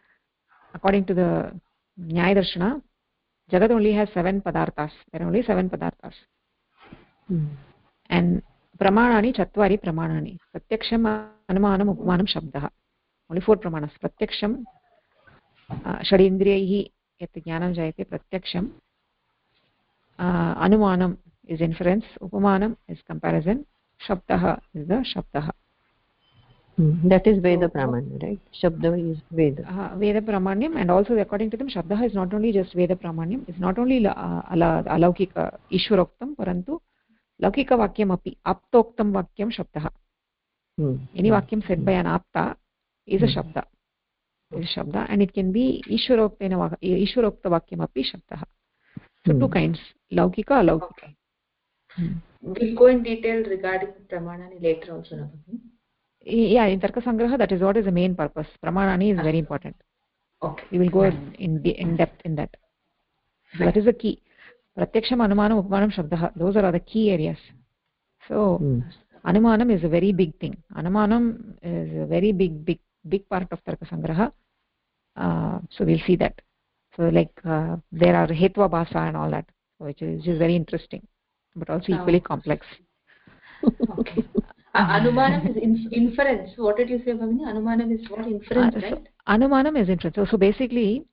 according to the Nyaya Darshana, Jagat only has 7 padarthas. There are only 7 padarthas. And pramanani chatvari pramanani. Pratyaksham, anumanam, upamanam, shabdah. Only 4 pramanas. Pratyaksham, shadindriyaihi yat jnanam jayate pratyaksham. Anumanam is inference. Upamanam is comparison. Shabdah is the shabdah. That is Veda Pramanya, right? Shabda is Veda. Veda Pramanyam, and also according to them, Shabda is not only just Veda Pramanyam, it's not only Alaukika Ishwaroktam, parantu Laukika Vakyam api, Aptoktam Vakyam Shabda. Any Vakyam said by an Apta is a Shabda. Is a Shabda, and it can be Ishwarokta Vakyam api Shabda. So two kinds, Laukika, Alaukika. We'll go in detail regarding Pramanani later also, Navagini. Yeah, in Tarka Sangraha, that is what is the main purpose. Pramanani is very important. Okay. We will go in depth in that. So that is the key. Pratyaksham, Anumanam, Upamanam, Shabdah. Those are the key areas. So Anumanam is a very big thing. Anumanam is a very big part of Tarka Sangraha. So we'll see that. So like there are Hetva Bhasa and all that, which is very interesting, but also equally complex. Okay. Anumanam is inference. What did you say, Bhavini? Anumanam is what? Inference, right? So, Anumanam is inference. So basically,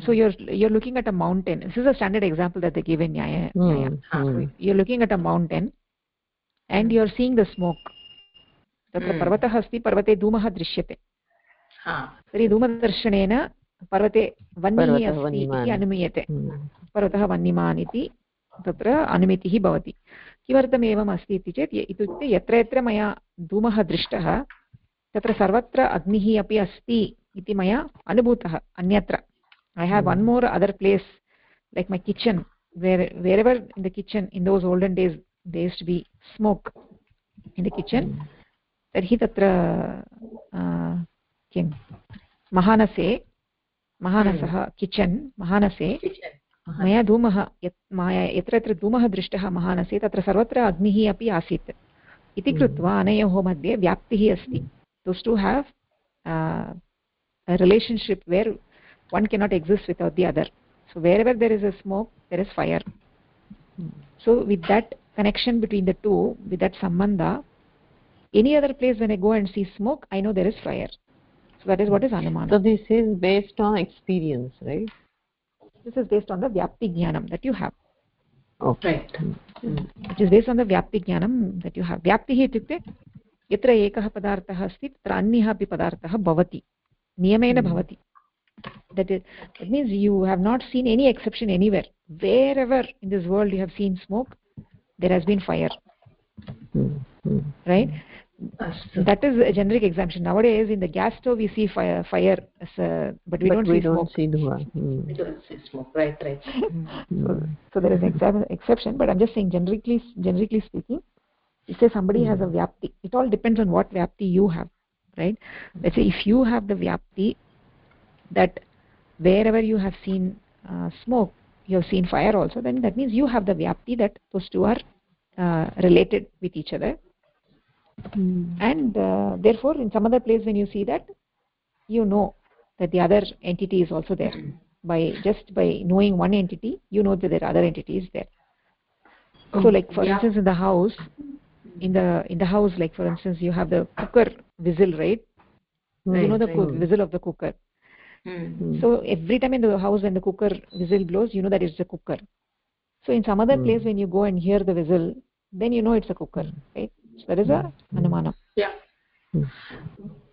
so you're looking at a mountain. This is a standard example that they give in Nyaya. So you're looking at a mountain and you're seeing the smoke. तत्र पर्वतः अस्ति, पर्वते धूमः दृश्यते. तर्हि धूमदर्शनेन पर्वते वह्निः अस्ति इति अनुमीयते. पर्वतः वह्निमान् इति तत्र अनुमितिः भवति. किमर्थम् एवम् अस्ति इति चेत् इत्युक्ते यत्र यत्र मया धूमः दृष्टः तत्र सर्वत्र अग्निः अपि अस्ति इति मया अनुभूतः अन्यत्र. I have one more other place like my kitchen, wherever in the kitchen in those olden days there used to be smoke in the kitchen. तर्हि तत्र किं महानसः किचन् महानसे मया धूमः यत्र यत्र धूमः दृष्टः महानसे तत्र सर्वत्र अग्निः अपि आसीत् इति कृत्वा अनयोः मध्ये व्याप्तिः अस्ति. Those two have a relationship where one cannot exist without the other. So wherever there is a smoke, there is fire. So with that connection between the two, with that sambandha, any other place when I go and see smoke, I know there is fire. So that is what is Anumana. So this is based on experience, right? This is based on the Vyapti Jnanam that you have. Okay. It is based on the Vyapti Jnanam that you have. Vyaptihi ityukte yatra ekah padarthah asti tatra anyah api padarthah bhavati. niyamena bhavati. That means you have not seen any exception anywhere. Wherever in this world you have seen smoke, there has been fire. Right? That is a generic exemption. Nowadays in the gas stove we see fire but we don't see smoke. We don't see smoke. Right. So there is an exception, but I'm just saying generically speaking, you say somebody has a vyapti. It all depends on what vyapti you have, right? Let's say if you have the vyapti that wherever you have seen smoke, you have seen fire also, then that means you have the vyapti that those two are related with each other. And therefore in some other place when you see that, you know that the other entity is also there. By knowing one entity, you know that there are other entities there. So like for instance in the house, like for instance you have the cooker whistle, right? You know the whistle of the cooker. So every time in the house when the cooker whistle blows, you know that it's a cooker. So in some other place when you go and hear the whistle, then you know it's a cooker, right? So that is a anumana.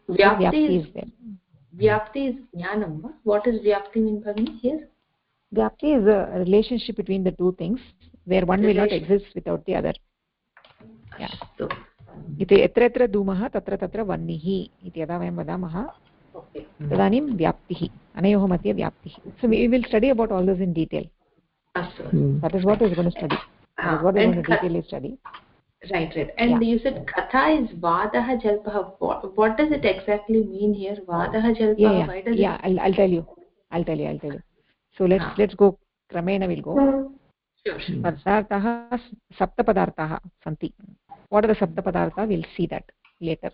Vyapti is there. Vyapti is jnanam. What does vyapti mean, Bhagini, here? Vyapti is a relationship between the two things where one will not exist without the other. Yeah. इति यत्र यत्र धूमः तत्र तत्र वह्निः इति यदा वयं वदामः तदानीं व्याप्तिः अनयोः मध्ये व्याप्तिः. So we will study about all this in detail. That is what is going to study. That is what is going to detail study. Right. And you said katha is vadaha jalpaha. What does it exactly mean here? Vadaha jalpaha. Why does it? I'll tell you. So let's go kramena. We'll go. Sure. Padartah sapta padartah santi. What are the sapta padartha? We'll see that later.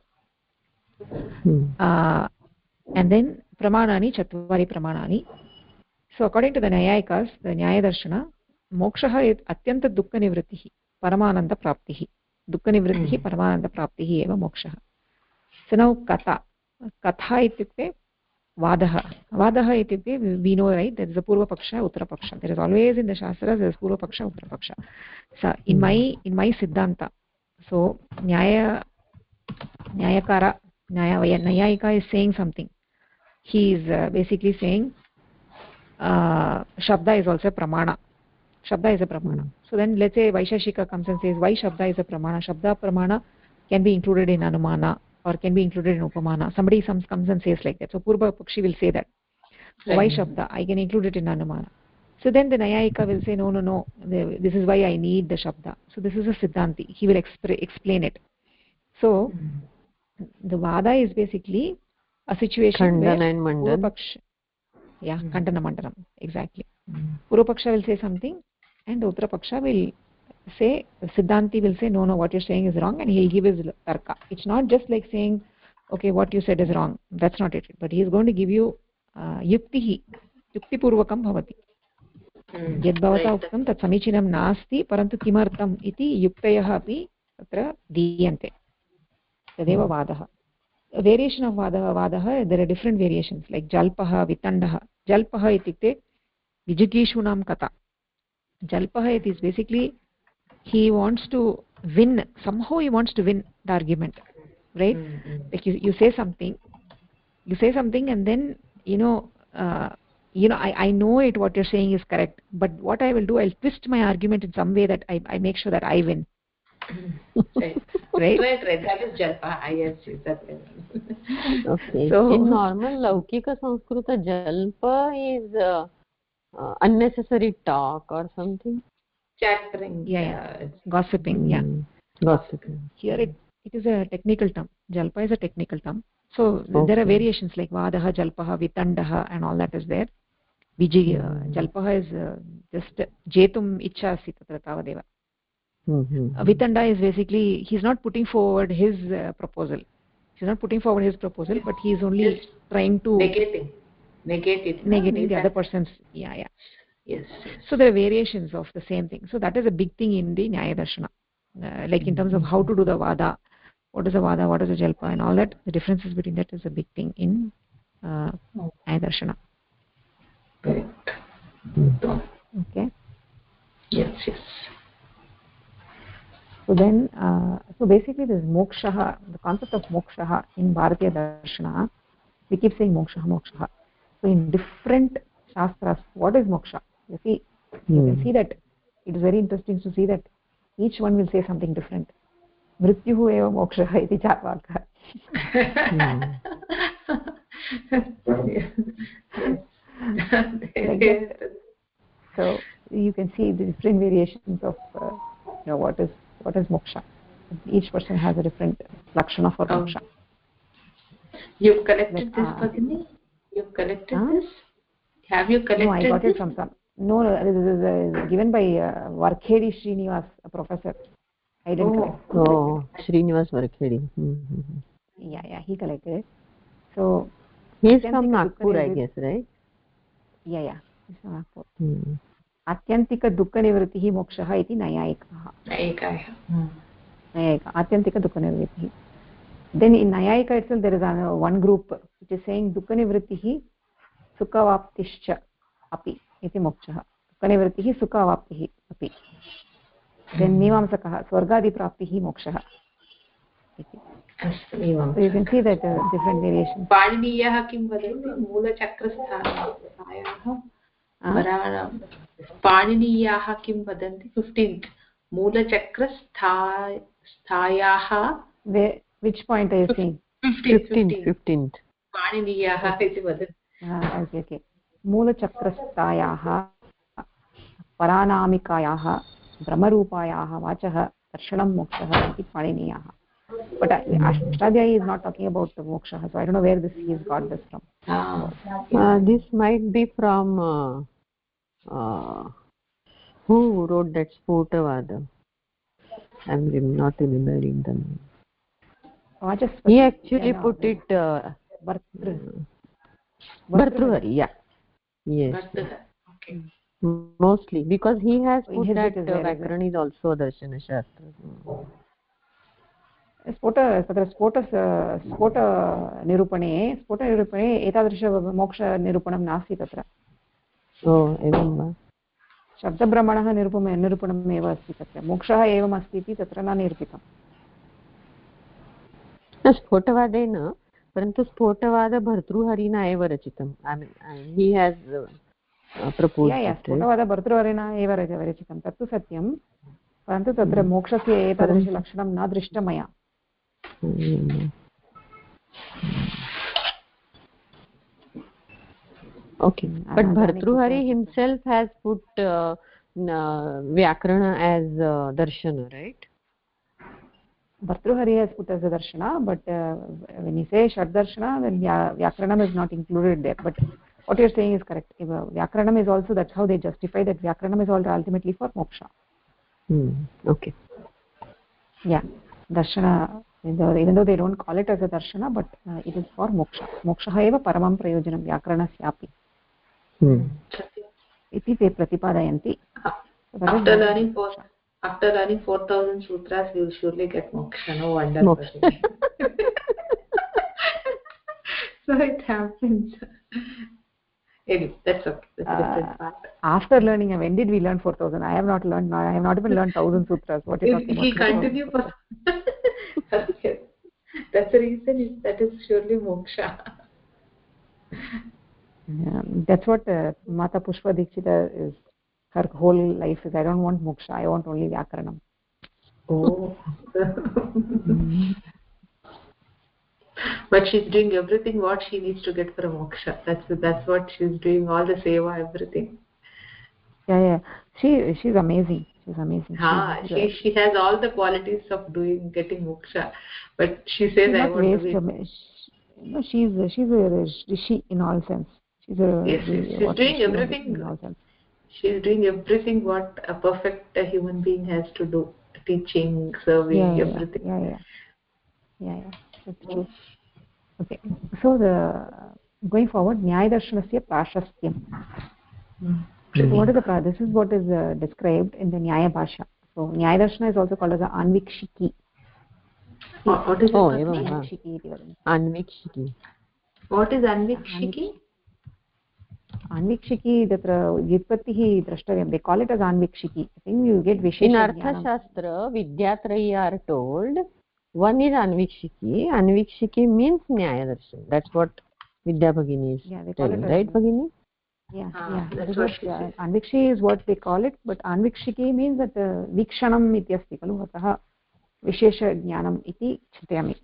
And then pramanani chatvari pramanani. So according to the Nyayikas, the Nyaya darshana, mokshaha is atyanta dukkha nivrittihi paramananda praptihi. Dukkha nivrittihi paramananda praptihi eva mokshaha. So now katha ityukte vadaha ityukte, we know, right, there is a purva paksha, uttara paksha. There is always in the shastras there is purva paksha, uttara paksha. So in my siddhanta, so Nyayika is saying something. He is basically saying Shabda is also a pramana. Shabda is a pramana. So then let's say Vaisheshika comes and says why Shabda is a pramana. Shabda pramana can be included in Anumana or can be included in Upamana. Somebody comes and says like that. So Purva Pakshi will say that. Why Shabda? I can include it in Anumana. So then the Nayayika will say no. This is why I need the Shabda. So this is a Siddhanti. He will explain it. So the Vada is basically a situation where Purva Paksha, Kandana Mandalam, exactly. Purva Paksha will say something and the Uttara Paksha will say, Siddhanti will say, no, what you're saying is wrong, and he'll give his Tarka. It's not just like saying, okay, what you said is wrong. That's not it. But he's going to give you Yukti Purvakam Bhavati. Yad Bhavata Uktam Tat Samichinam Nasti Parantu Kimartam Iti Yuktayah Api Tatra Diyante. Tadeva Vadaha. A variation of Vadaha, there are different variations like Jalpaha, Vitandaha. Jalpaha itikte Vijitishunam Kata. Jalpaha, it is basically he wants to win. Somehow he wants to win the argument, right? Like you say something, and then I know it. What you're saying is correct, but what I will do, I'll twist my argument in some way that I make sure that I win. Right. That is jalpa. Yes, that is. Okay. So in normal Laukika Sanskrita, jalpa is unnecessary talk or something. Chattering. Gossiping. Gossiping. Here it is a technical term. Jalpa is a technical term. So there are variations like Vadaha, Jalpaha, Vitandaha, and all that is there. Jalpaha is just Jetum Ichha Asi Tatra Tavadeva. Vitanda is basically he's not putting forward his proposal. He's not putting forward his proposal, but he's only trying to negating the other person's. Yes. So there are variations of the same thing. So that is a big thing in the Nyaya Darshana. Like in terms of how to do the Vada, what is a Vada, what is a Jalpa, and all that. The differences between that is a big thing in Nyaya Darshana. Okay. Yes. So then, so basically this moksha, the concept of moksha in Bharatiya Darshana we keep saying moksha, moksha. So in different shastras, what is moksha? You see, you can see that it is very interesting to see that each one will say something different. Mrityuhu eva moksha iti charvaka. Like that. So you can see the different variations of what is moksha. Each person has a different lakshana for moksha. You've collected this, Bhagini? You've collected this? Have you collected? No, I got it from some. No, this is given by Varkhedi Srinivas, a professor. I didn't collect. Oh, Srinivas Varkhedi. Yeah, he collected it. So he's from Nagpur, I guess, right? Yeah, he's from Nagpur. आत्यन्तिक दुःखनिवृत्तिः मोक्षः इति नैयायिकः. नैयायिक आत्यन्तिक दुःखनिवृत्तिः. Then in Nyaya itself there is one group which is saying दुःखनिवृत्तिः सुखवाप्तिश्च अपि इति मोक्षः. दुःखनिवृत्तिः सुखवाप्तिः अपि. Then मीमांसकः स्वर्गादिप्राप्तिः मोक्षः इति. So you can see that different variations. पाणिनीयः किं वदति? मूलचक्रस्थायाः पाणिनीयाः किं वदन्ति? 15th मूलचक्रस्थायाः. Which point are you saying? 15th. पाणिनीयाः इति वदन्ति. Okay. मूलचक्रस्थायाः परानामिकायाः ब्रह्मरूपायाः वाचः दर्शनं मोक्षः इति पाणिनीयाः. But Ashtadhyayi is not talking about the moksha, so I don't know where he has got this from. This might be from who wrote that Spotavada? I'm not remembering the name. He actually put it Bhartruhari, yeah. Yes. Okay. Mostly because he has put that Vyakarana is also Darshana Shastra. स्फोटनिरूपणे एतादृशमोक्षनिरूपणं नास्ति तत्र. एवं वा? शब्दभ्रमणः निरूपणम् एव अस्ति तत्र. मोक्षः एवम् अस्ति इति तत्र न निरूपितम्. स्फोटवादेन, परन्तु स्फोटवाद भर्तृहरिणा एव रचितम्. He has proposed it. स्फोटवाद भर्तृहरिणा एव रचितं, तत्तु सत्यं. परन्तु तत्र मोक्षस्य एतादृशलक्षणं न दृष्टं मया. Okay, but Bhartruhari himself has put Vyakarana as darshana, right? Bhartruhari has put as a darshana, but when you say Shad Darshana, then Vyakaranam is not included there. But what you're saying is correct. Vyakaranam is also, that's how they justify that Vyakaranam is all ultimately for moksha. Okay. Yeah, darshana, even though they don't call it as a darshana, but it is for moksha. Moksha eva paramam prayojanam Vyakaranasyapi. Iti te pratipadayanti. After learning 4,000 sutras, you will surely get moksha. No wonder. So it happens. Anyway, that's okay. That's a different part. After learning, when did we learn 4,000? I have not learned. I have not even learned 1,000 sutras. What are you talking about? He continue for. Okay. That's the reason. That is surely moksha. That's what Mata Pushpa Dikshita is. Her whole life is, I don't want moksha. I want only Vyakaranam. Oh. But she's doing everything what she needs to get for a moksha. That's what she's doing, all the seva, everything. Yeah. She's amazing. She's amazing. She has all the qualities of getting moksha. But she says I want to be. No, she's a rishi in all sense. She's doing everything. In all sense. She's doing everything what a perfect human being has to do. Teaching, serving, everything. Yeah. That's true. Okay. So going forward, Nyaya Darshanasya Prashastyam. So what is this is what is described in the Nyaya Bhasha. So Nyaya Darshana is also called as Anvikshiki. What is Anvikshiki? What is Anvikshiki? Anvikshiki, tatra Vyutpattihi drashtavyam. They call it as Anvikshiki. I think you get Vishesha. In Arthashastra, Vidyatrayi are told one is Anvikshiki. Anvikshiki means Nyaya Darshan. That's what Vidya Bhagini is they call telling, it right, Bhagini? That is what Anvikshi is what we call it, but Anvikshiki means that Vikshanam ityasti खलु अतः विशेषज्ञानम् इति चिन्तयामि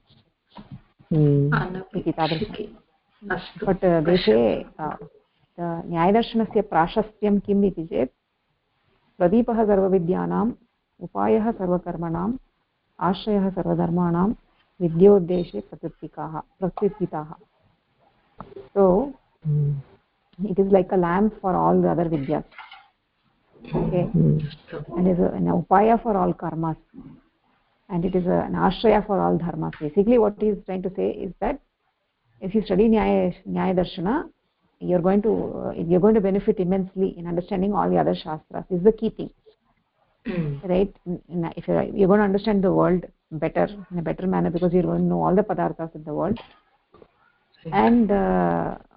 इति तादृशं. But they say the न्यायदर्शनस्य प्राशस्त्यं किम् इति चेत् प्रदीपः सर्वविद्यानाम् उपायः सर्वकर्मणाम् आश्रयः सर्वधर्माणां विद्योद्देशे प्रत्युत्थिताः. So it is like a lamp for all the other vidyas, okay, and is an upaya for all karmas, and it is an ashraya for all dharmas. Basically what he is trying to say is that if you study Nyaya Darshana, you're going to benefit immensely in understanding all the other shastras. This is the key thing, right? If you're going to understand the world better, in a better manner, because you're going to know all the padarthas in the world, and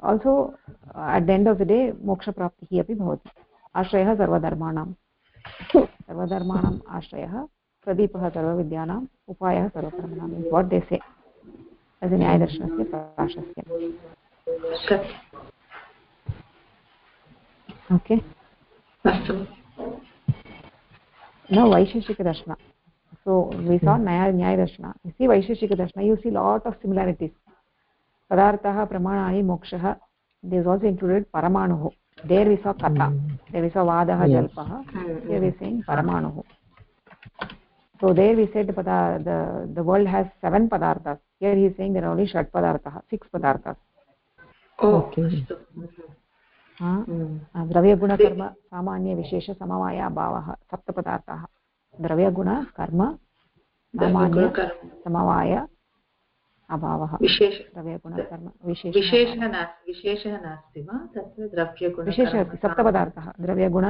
also at the end of the day moksha praptihi api bhavati. Ashrayah sarvadharmanam ashrayah pradipah sarvavidyanam upayah sarvakarmanam is what they say as a Nyaya Darshanasya prashasya. Okay. Now Vaisheshika Darshana. So we saw Nyaya Darshana. You see Vaisheshika Darshana, you see lot of similarities. Padarthaha, Pramanani, Mokshaha. There is also included Paramanuhu. There we saw Katha. There we saw Vadaha, Jalpaha. Here we are saying Paramanuhu. So there we said the world has 7 padarthas. Here he is saying there are only Shat Padarthaha, 6 padarthas. Okay. द्रव्यगुण कर्म सामान्य विशेष समवाय अभावः 7 पदार्थाः. द्रव्यगुण कर्म सामान्य समवाय अभावः. द्रव्यगुण कर्म विशेषः नास्ति वा तत्र द्रव्यगुण विशेषः अस्ति 7 पदार्थाः. द्रव्यगुण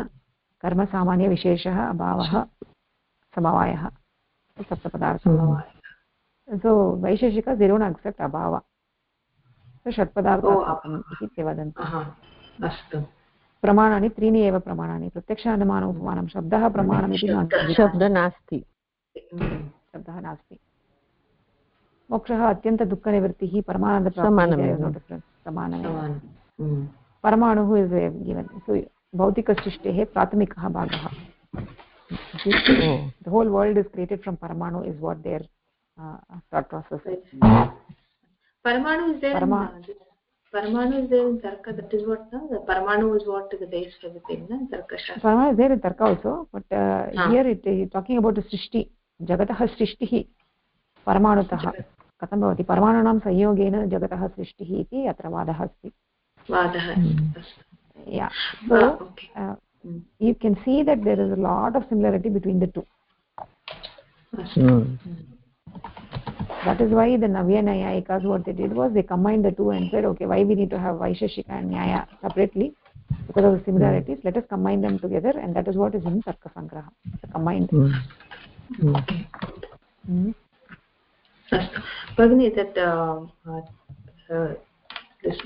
कर्म सामान्य विशेषः अभावः समवायः 7 पदार्थाः. So Vaisheshika they don't accept abhava. So षट् पदार्थाः इति ते वदन्ति. अस्तु. प्रमाणानि 3 एव प्रमाणानि. प्रत्यक्षानुमान उपमानं शब्दः प्रमाणम् इति शब्दः नास्ति. मोक्षः अत्यन्तदुःखनिवृत्तिः परमानन्दप्राप्तिः समानमेव. परमाणुः इस् गिवन्. सो भौतिकसृष्टेः प्राथमिकः भागः. The whole world is created from Paramanu is what their thought process is. Paramanu is there. Paramanu is there in Tarka. That is what the Paramanu is what the base for everything. Tarka Shastra. Paramanu is there in Tarka also, but here it is talking about the Srishti. Jagatah Srishtihi Paramanutah. कथं भवति परमाणूनां संयोगेन जगतः सृष्टिः इति अत्र वादः अस्ति. Yeah. So you can see that there is a lot of similarity between the two. That is why the Navya Nyayikas, what they did was they combined the two and said, okay, why we need to have Vaisheshika and Nyaya separately? Because of the similarities, let us combine them together, and that is what is in Tarka Sangraha. Combined. Bhagini, that this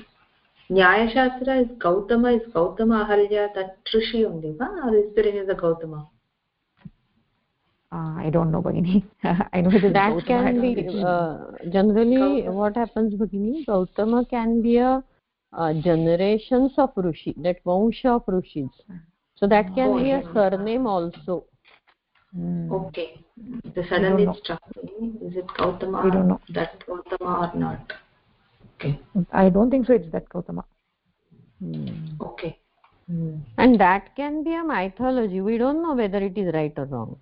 Nyaya Shastra is Gautama Ahalya, that Trishi only, or is there any other Gautama? I don't know, Bhagini. I know it is that Gautama. Can be generally Gautama. What happens, Bhagini? Gautama can be a generations of Rishi, that Vansha of Rishis. So that can be a surname also. Okay. So suddenly it struck me. Is it Gautama? We don't know. That Gautama or not? Okay. I don't think so. It's that Gautama. Okay. And that can be a mythology. We don't know whether it is right or wrong.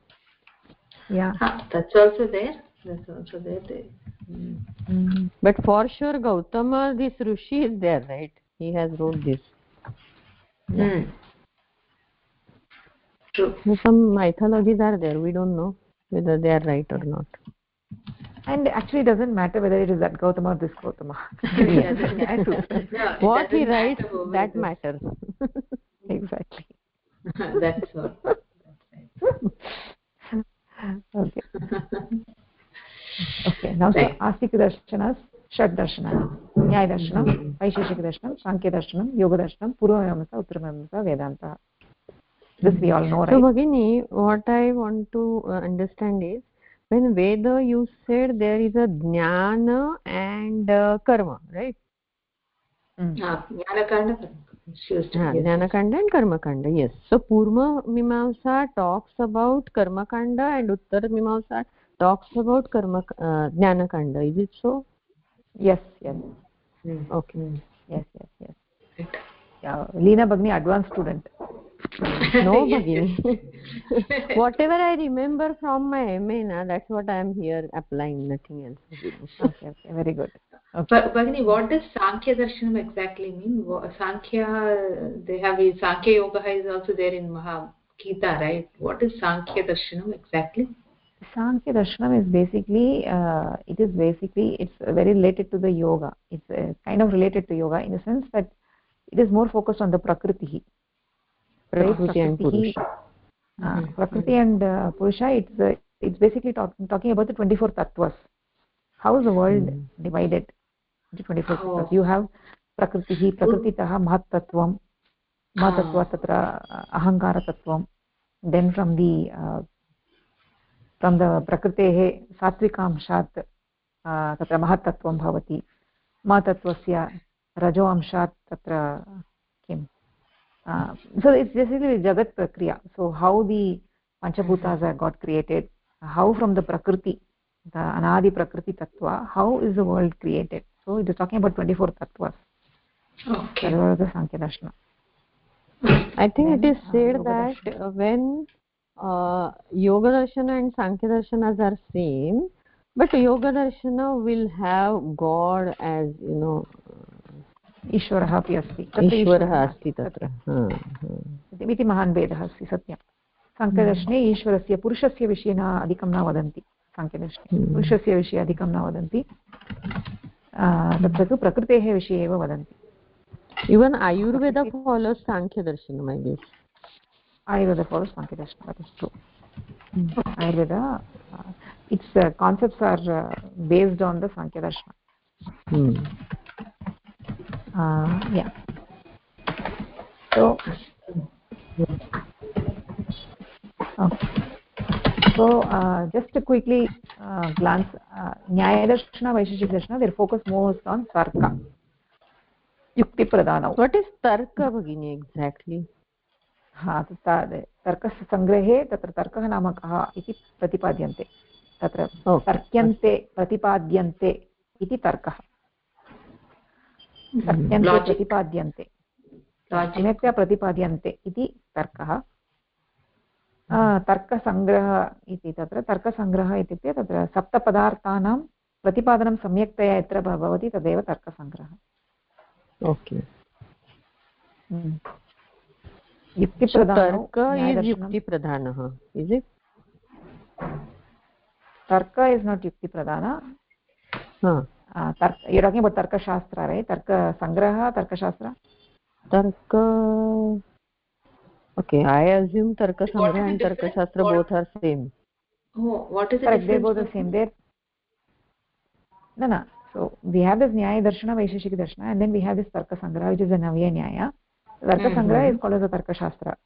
Yeah. That's also there. But for sure Gautama, this Rishi is there, right? He has wrote this. True. So some mythologies are there. We don't know whether they are right or not. And actually it doesn't matter whether it is that Gautama or this Gautama. What he writes, that matters. Exactly. That's all. Okay. Okay. Now Astika Darshanas, Shat Darshanas, Nyaya Darshanam, Vaisheshika Darshanam, Sankhya Darshanam, Yoga Darshanam, Purva Mimamsa, Uttara Mimamsa, Vedanta. This we all know, right? So Bhagini, what I want to understand is, when Veda you said there is a Jnana and Karma, right? Jnanakanda, Jnanakanda and Karmakanda, yes. So Purva Mimamsa talks about Karmakanda and Uttar Mimamsa talks about Jnanakanda. Is it so? Yes. Okay. Yes. Yeah, Leena Bagni, advanced student. No, Bhagini. Whatever I remember from my MA, that's what I am here applying, nothing else. Okay, very good. Okay. Bhagini, what does Sankhya Darshanam exactly mean? Sankhya, they have Sankhya Yoga is also there in Maha Gita, right? What is Sankhya Darshanam exactly? Sankhya Darshanam is basically, it's very related to the yoga. It's kind of related to yoga in the sense that it is more focused on the Prakriti. Prakriti and Purusha. Prakriti and Purusha, it's basically talking about the 24 tattvas. How is the world divided into 24 tattvas? You have Prakriti, Prakrititaha Mahat Tattvam, Mahat Tattva Tatra Ahankara Tattvam. Then from the Prakritehe Satvikamshat Tatra Mahat Tattvam Bhavati. Mahat Tattvasya Rajo Amshat Tatra Kim. So it's basically Jagat Prakriya. So how the Panchabhutas got created, how from the Prakriti, the Anadi Prakriti Tattva, how is the world created. So it is talking about 24 tattvas. Okay. That was the Sankhya Darshana. I think it is said that when Yoga Darshana and Sankhya Darshanas are same, but Yoga Darshana will have God as, ईश्वरः अपि अस्ति ईश्वरः अस्ति तत्र इति महान् भेदः अस्ति सत्यं साङ्ख्यदर्शने ईश्वरस्य पुरुषस्य विषये अधिकं न वदन्ति साङ्ख्यदर्शने पुरुषस्य विषये अधिकं न वदन्ति तत्र तु प्रकृतेः विषये एव वदन्ति even Ayurveda follows Sankhya Darshanam, I guess. Ayurveda follows Sankhya Darshanam, that is true. Ayurveda, its concepts are based on the Sankhya Darshana. Yeah. So, just to quickly glance, Nyaya Darshana, Vaisheshika Darshana, their focus most on Tarka. Yukti Pradhanau. What is Tarka, Bhagini, exactly? तर्कस्य सङ्ग्रहे तत्र तर्कः नाम कः इति प्रतिपाद्यन्ते तत्र तर्क्यन्ते प्रतिपाद्यन्ते इति तर्कः तर्क्यन्ते प्रतिपाद्यन्ते सम्यक्तया प्रतिपाद्यन्ते इति तर्कः तर्कसङ्ग्रहः इति तत्र तर्कसङ्ग्रहः इत्युक्ते तत्र सप्तपदार्थानां प्रतिपादनं सम्यक्तया यत्र भवति तदेव तर्कसङ्ग्रहः okay युक्तिप्रधानः युक्तिप्रधानः is it Tarka is not Yukti-pradhana. You're talking about Tarka Shastra, right? Tarka Sangraha, Tarka Shastra? Tarka. Okay, I assume Tarka Sangraha and Tarka Shastra both are same. Oh, what is the difference? They're both the same. No. So we have this Nyaya Darshana, Vaisheshika Darshana, and then we have this Tarka Sangraha, which is a Navya Nyaya. Tarka Sangraha is called as a Tarka Shastra.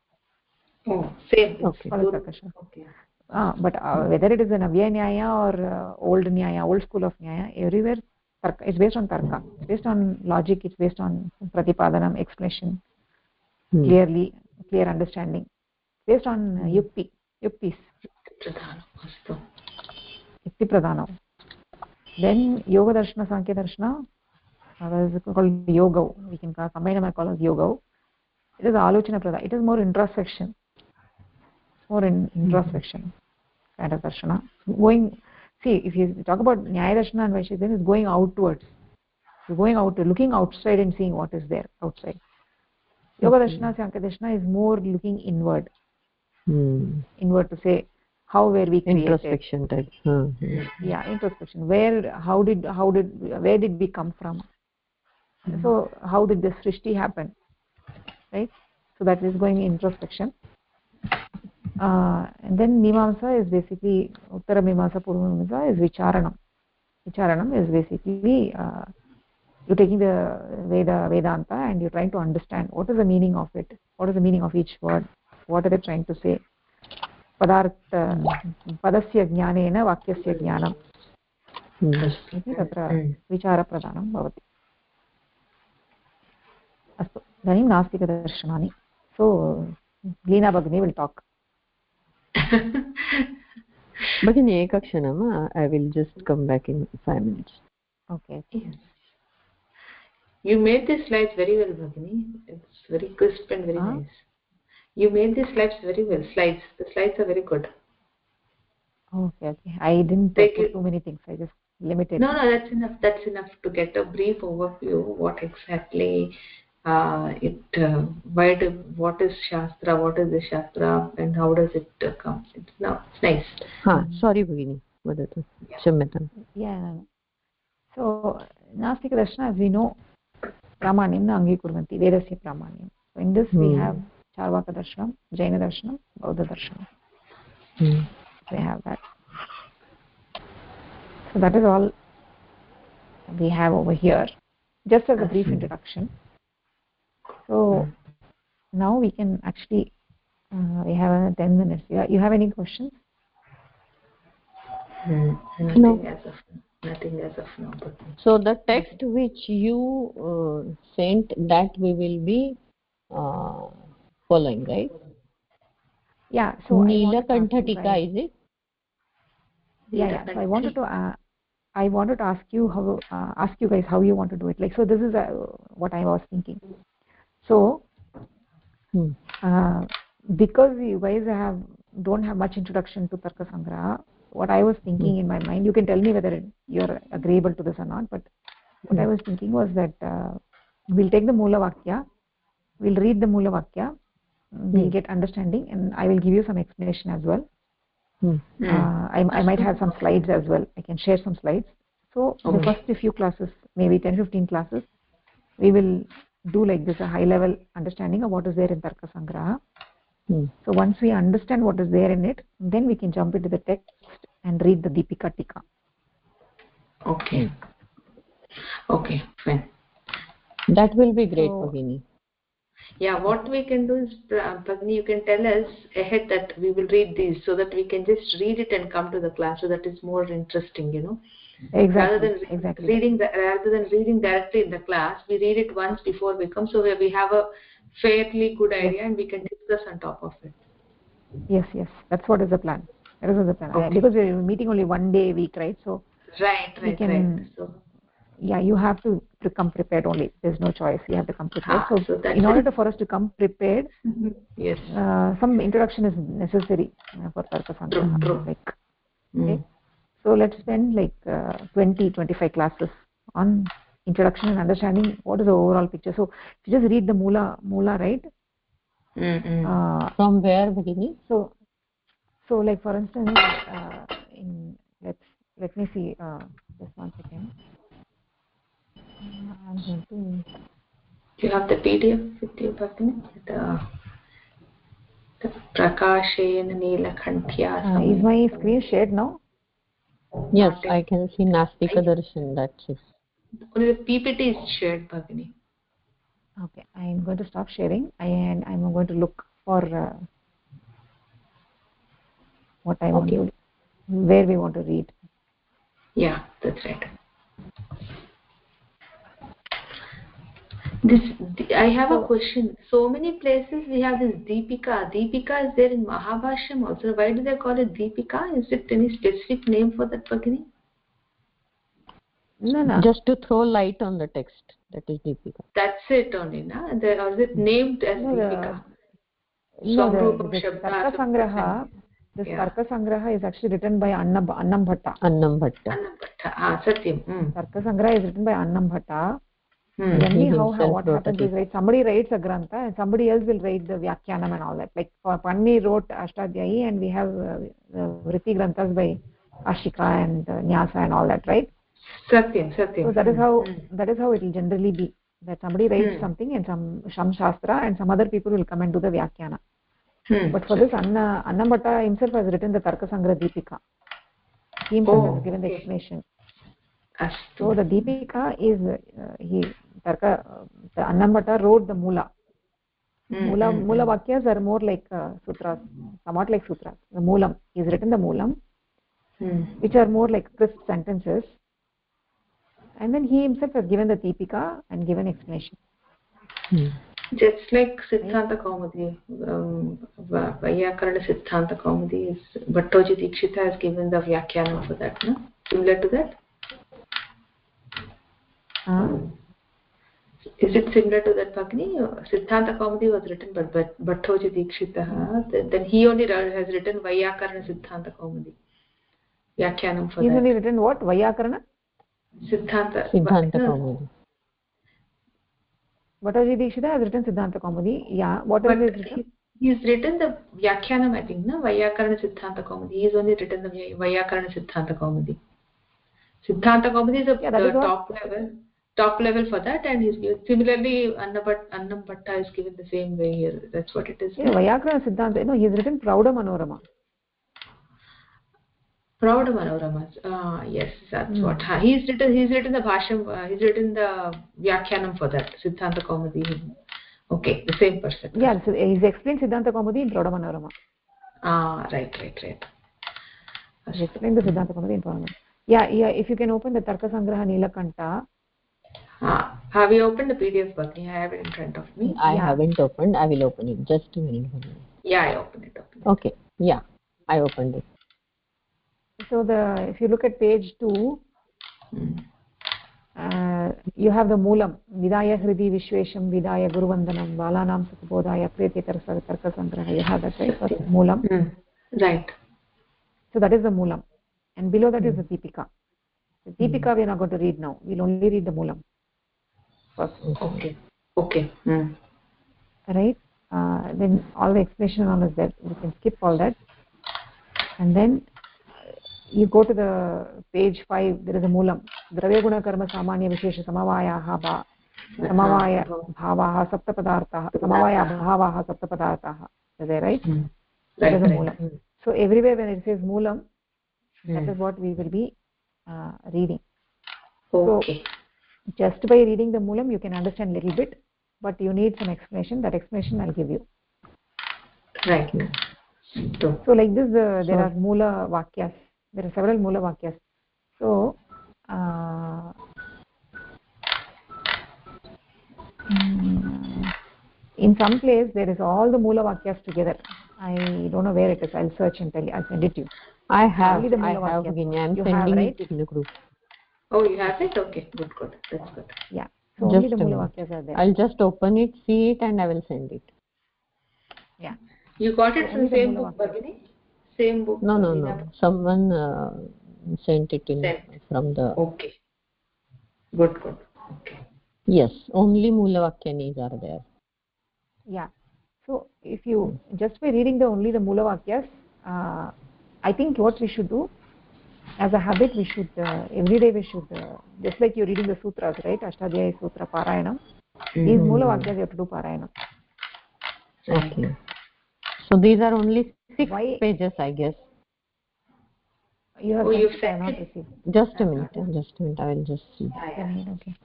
Oh, same. Okay. Called as Tarka Shastra. Okay. But whether it is a Navya Nyaya or old Nyaya, old school of Nyaya, everywhere Tarka, it's based on Tarka. It's based on logic, it's based on Pratipadanam, explanation, clear understanding. Based on Yuktis. Yukti Pradhanam. Then Yoga Darshana, Sankhya Darshana, that is called Yoga. We can combine them and call it Yoga. It is Alochana Pradha. It is more introspection. Introspection kind of darshana. If you talk about Nyaya Darshana and Vaisheshika, then it's going outwards. You're going out, looking outside and seeing what is there outside. Yoga Darshana, Sankhya Darshana is more looking inward. Inward to say, how were we created? Introspection type. Yeah, introspection. Where did we come from? So how did this Srishti happen? Right? So that is going introspection. And then Mimamsa is basically, Uttara Mimamsa, Purva Mimamsa is Vicharanam. Vicharanam is basically, you're taking the Vedanta and you're trying to understand what is the meaning of it, what is the meaning of each word, what are they trying to say. Padasya jnanena vakyasya jnanam. Iti tatra vichara pradhanam bhavati. अस्तु इदानीं नास्तिकदर्शनानि सो लीना भगिनी will talk भगिनि एकक्षणम् I will just come back in 5 minutes. Okay. You made these slides very well, Bhagini. It's very crisp and very nice. You made these slides very well. The slides are very good. Okay. I didn't put too many things. I just limited. No, that's enough. That's enough to get a brief overview. What exactly what is Shastra? What is the Shastra, and how does it come? It's nice. Sorry, Bhagini. Vadatu. Kshamyatam. Yeah. So Nastikadarsana, as we know, Pramanyam na angikuranti, Vedasya Pramanyam. So in this we have Charvaka Darshanam, Jaina Darshanam, Bauddha Darshanam. We have that. So that is all we have over here, just as a brief introduction. So now we can actually, we have 10 minutes. You have any questions? Nothing as of now. So the text which you sent, that we will be following, right? Yeah. So Neelakantha Tika, is it? Yeah. So I wanted to ask you ask you guys how you want to do it. Like, so this is what I was thinking. So because you guys don't have much introduction to Tarka Sangraha, what I was thinking in my mind, you can tell me whether you're agreeable to this or not, but what I was thinking was that we'll take the Mula Vakya, we'll read the Mula Vakya, we'll get understanding, and I will give you some explanation as well. I might have some slides as well. I can share some slides. So the first few classes, maybe 10-15 classes, we will do like this, a high level understanding of what is there in Tarka Sangraha. So once we understand what is there in it, then we can jump into the text and read the Deepika Tika. Okay, fine. That will be great, Bhagini. Yeah, what we can do is, Bhagini, you can tell us ahead that we will read these so that we can just read it and come to the class, so that is more interesting, Exactly. Rather than reading directly in the class, we read it once before we come, so we have a fairly good idea and we can discuss on top of it. Yes, that's what is the plan. That is the plan. Okay. Because we are meeting only one day a week, right? So right. So yeah, you have to come prepared only. There's no choice. You have to come prepared. So in order for us to come prepared, yes, some introduction is necessary for Tarka Sangraha. True. Okay. So let's spend like 20-25 classes on introduction and understanding what is the overall picture. So if you just read the Mula, right? From where, Bhagini? So like for instance, let me see. Just 1 second. I'm going to. You have the PDF with you, Bhagini? The Prakashena Neelakantya. Is my screen shared now? Yes, I can see Nastika Darshan. That's it. Only the PPT is shared, Bhagini. Okay, I'm going to stop sharing and I'm going to look for what I want to, where we want to read. Yeah, that's right. I have a question. So many places we have this Deepika. Deepika is there in Mahabhashyam also. Why do they call it Deepika? Is it any specific name for that, Bhagini? No. Just to throw light on the text. That is Deepika. That's it only, no? Or is it named as Deepika? This Tarka Sangraha. This Tarka Sangraha is actually written by Annam Bhatta. Satyam. Tarka Sangraha is written by Annam Bhatta. Generally, what happens is, right, somebody writes a grantha and somebody else will write the Vyakhyanam and all that. Like for Panni wrote Ashtadhyayi and we have Vritti granthas by Ashika and Nyasa and all that, right? Satyam. So that is how it will generally be. That somebody writes something and some Shastra and some other people will come and do the Vyakhyana. But for this, Annam Bhatta himself has written the Tarka Sangraha Deepika. He himself has given the explanation. So the Deepika is the Annam Bhatta wrote the Mula. Mula Vakyas are more like sutras, somewhat like sutras. The Moolam, he's written the Moolam, which are more like crisp sentences. And then he himself has given the Deepika and given explanation. Just like Siddhanta Kaumudi, Vyakarana Siddhanta Kaumudi is Bhattoji Dikshita has given the Vyakyanam for that, no? Similar to that? Is it similar to that, Bhagini? Siddhanta Kaumudi was written by Bhattoji Dikshita. Then he only has written Vyakarana Siddhanta Kaumudi. Vyakyanam for He's that. only written what? Vyakarana? Siddhanta Kaumudi. Bhattaji Dikshita has written Siddhanta Kaumudi. Yeah. What else is written? He's written the Vyakyanam, I think, no? Vyakarana Siddhanta Kaumudi. He's only written the Vyakarana Siddhanta Kaumudi. Siddhanta Kaumudi is the top level for that, and he's given similarly Annam Bhatta is given the same way here. That's what it is. Yeah, Vyakarana Siddhanta. No, he's written Prauda Manorama. Prauda Manoramas. Yes, that's what. He's written the Bhasham. He's written the Vyakyanam for that Siddhanta Kaumudi. Okay, the same person. Yeah, so he's explained Siddhanta Kaumudi in Prauda Manorama. Right. He explained the Siddhanta Kaumudi in Prauda Manorama. Yeah. If you can open the Tarka Sangraha Nilakanta. Have you opened the PDF, Bhagini? I have it in front of me. I haven't opened. I will open it. Just a minute. Yeah, I opened it. Okay. Yeah, I opened it. So if you look at page 2, you have the Moolam. Vidaya Hridi Vishwesham Vidaya Guruvandanam Balanam Satbodhaya Pretikar Tarka Sangraha. You have that, right? First Moolam. Right. So that is the Moolam. And below that is the Deepika. The Deepika we are not going to read now. We'll only read the Moolam first. Okay. Right? Then all the explanation on is there. You can skip all that. And then you go to the page 5, there is a Moolam. Dravya Guna Karma Samanya Vishesha Samavayaha Samavaya Bhavaha Saptapadarthaha Samavaya Bhavaha Saptapadarthaha. Is there, right? That is a Moolam. So everywhere when it says Moolam, that is what we will be reading. Okay. So just by reading the Moolam you can understand a little bit, but you need some explanation. That explanation I'll give you. Right. So like this, there are Moola Vakyas. There are several Moola Vakyas. So in some place there is all the Moola Vakyas together. I don't know where it is. I'll search and tell you. I'll send it to you. I have Vakyas. Bhagini. I'm you sending have, right? it in the group. Oh, you have it? Okay, good. That's good. Yeah. So only the Moola Vakyas are there. I'll just open it, see it, and I will send it. Yeah. You got it from the same book, Bhagini? Same book? No. Someone sent it from the... Okay. Good. Okay. Yes, only Moola Vakyanis are there. Yeah. So if you just by reading only the Moola Vakyas, I think what we should do as a habit, we should every day we should just like you're reading the sutras, right? Ashtadhyayi Sutra Parayanam. These Moola Vakyas you have to do Parayanam. Okay. So these are only 6 pages, I guess. You have you've sent it, not received. Just a minute. I will just see. Okay.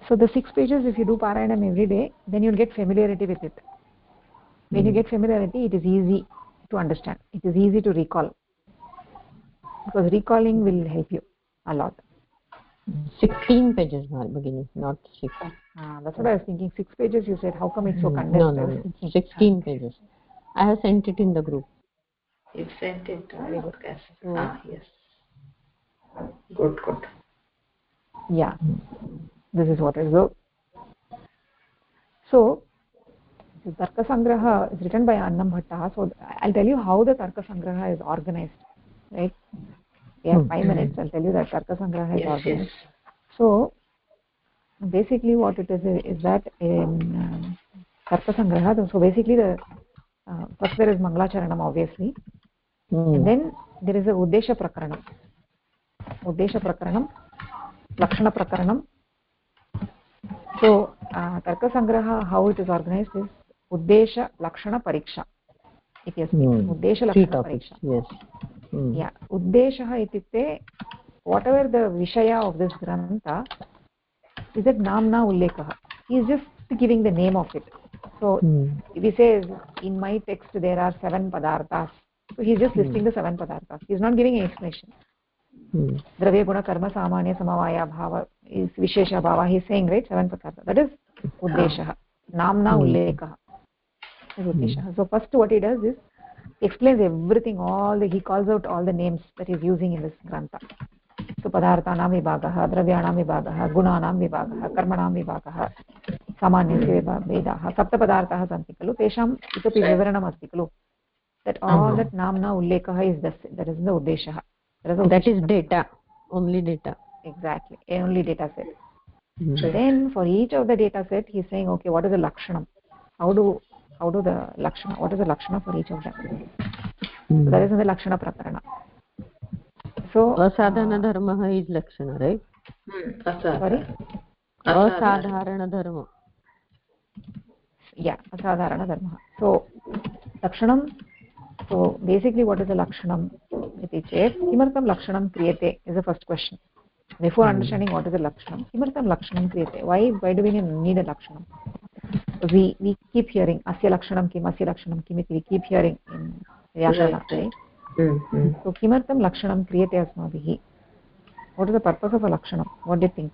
So the 6 pages, if you do Parayanam every day, then you'll get familiarity with it. When you get familiarity, it is easy to understand. It is easy to recall. Because recalling will help you a lot. 16 pages, Bhagini, not 6. That's what I was thinking. 6 pages, you said. How come it's so condensed? No. 16 pages. I have sent it in the group. You've sent it. Yes. Good. Yeah. This is what is good. So, the Tarka Sangraha is written by Annam Bhatta. So, I'll tell you how the Tarka Sangraha is organized. Right? We have 5 minutes. I'll tell you that Tarka Sangraha is organized. Yes. So, basically what it is that in Tarka Sangraha, so basically the first there is Mangalacharanam obviously. And then there is a Uddesha Prakaranam. Lakshana Prakaranam. So, Tarka Sangraha, how it is organized is Uddesha, Lakshana, Pariksha. It is Uddesha, Lakshana, Pariksha. Yes. Yeah. Uddeshaha ityukte, whatever the Vishaya of this Grantha, is that Namna Ullekaha. He is just giving the name of it. So, if he says, in my text there are 7 padarthas, so he is just listing the 7 padarthas. He is not giving any explanation. Dravya guna karma samanya samavaya bhava is vishesha bhava. He is saying, right, 7 padartha. That is uddeshah. Namna ullekah is uddeshah. So first what he does is he explains everything, he calls out all the names that he is using in this grantha. So padarthanam vibhagah, dravyanam vibhagah, gunanam vibhagah, karmanam vibhagah, samanyasya vedaah, sapta padarthaah santi khalu, tesham itopi vivaranam asti khalu. That all that namna ullekah is that is the uddeshah. That is data, only data. Exactly, only data set. Then for each of the data set he is saying, okay, what is the lakshanam? How do the lakshana, what is the lakshana for each of them? So that is in the lakshana prakarana. So asadhana dharma is lakshana, right? Sorry, asadharana dharma. Yeah, asadharana dharma. So lakshanam, so basically what is the lakshanam iti chet kimartam lakshanam kriyate is the first question. Before understanding what is the lakshanam, kimartam lakshanam kriyate, why do we need a lakshanam? We keep hearing asya lakshanam kim, we keep hearing in vyakarana, right? So kimartam lakshanam kriyate asmabhihi. What is the purpose of a lakshanam? What do you think?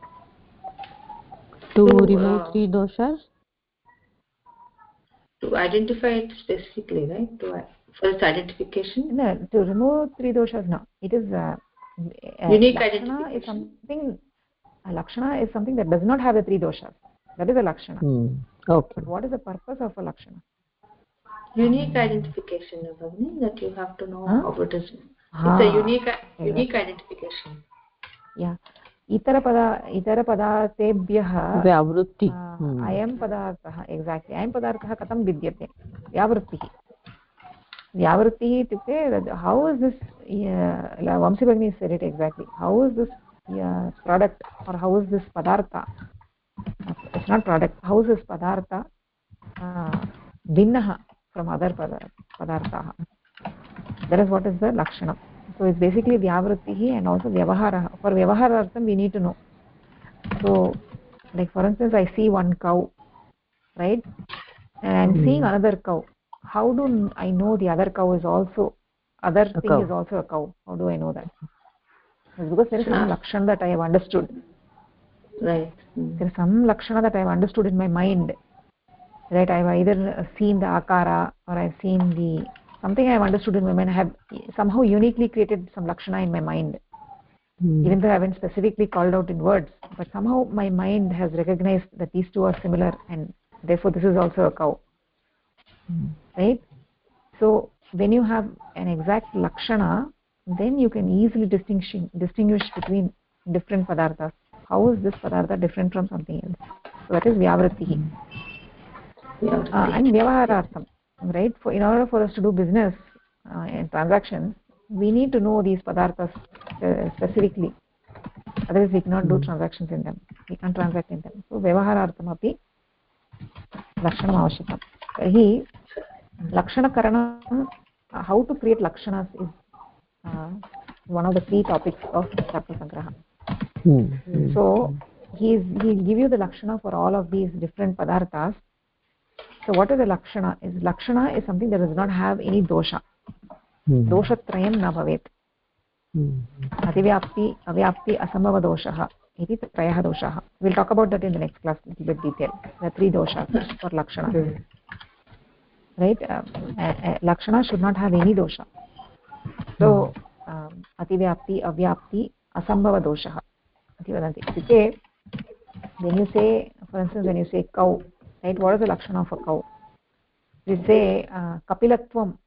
To remove 3 doshas, to identify it specifically, right? For its identification. No, to remove 3 doshas, no. It is unique lakshana identification. is something. A lakshana is something that does not have the 3 doshas. That is a lakshana. Okay. But what is the purpose of a lakshana? Unique identification, that you have to know how it is. It's a unique identification. Yeah. itara padartebhyah vyavrutti. Ayam padartah, exactly. Ayam padartah katam vidyate? Vyavruttih. Vyavruttih itukte, how is this, Vamsi Bhagini said it exactly. How is this product, or how is this padartha? It's not product. How is this padartha vinnaha from other padarthaah? That is what is the lakshana. So it's basically vyavruttih and also vyavahara. For vyavaharartham we need to know. So like for instance, I see one cow, right, and I'm seeing another cow. How do I know the other cow is also, other thing is also a cow? How do I know that? It's because there is some lakshana that I have understood. Right. There is some lakshana that I have understood in my mind. Right, I have either seen the akara, or I have seen the something I have understood in my mind. I have somehow uniquely created some lakshana in my mind, even though I haven't specifically called out in words, but somehow my mind has recognized that these two are similar, and therefore this is also a cow. Right? So when you have an exact lakshana, then you can easily distinguish between different padarthas. How is this padartha different from something else? So that is vyavrittihi. And vyavaharartham, right? In order for us to do business and transactions, we need to know these padarthas specifically. Otherwise we cannot do transactions in them. We can't transact in them. So vyavaharartham api lakshanam avashyakam. Tarhi lakshanakaranam, how to create lakshanas is one of the key topics of Tarka Sangraha. So he'll give you the lakshana for all of these different padarthas. So what is the lakshana? Lakshana is something that does not have any dosha. Doshatrayam na bhavet. Ativyapti, avyapti, asambhava doshaha. Iti trayah doshaha. We'll talk about that in the next class in a little bit detail. The 3 doshas for lakshana. Right? Lakshana should not have any dosha. So ativyapti, avyapti, asambhava doshaha. Iti when you say, for instance, when you say cow, right? What is the lakshana of a cow? We say kapilatvam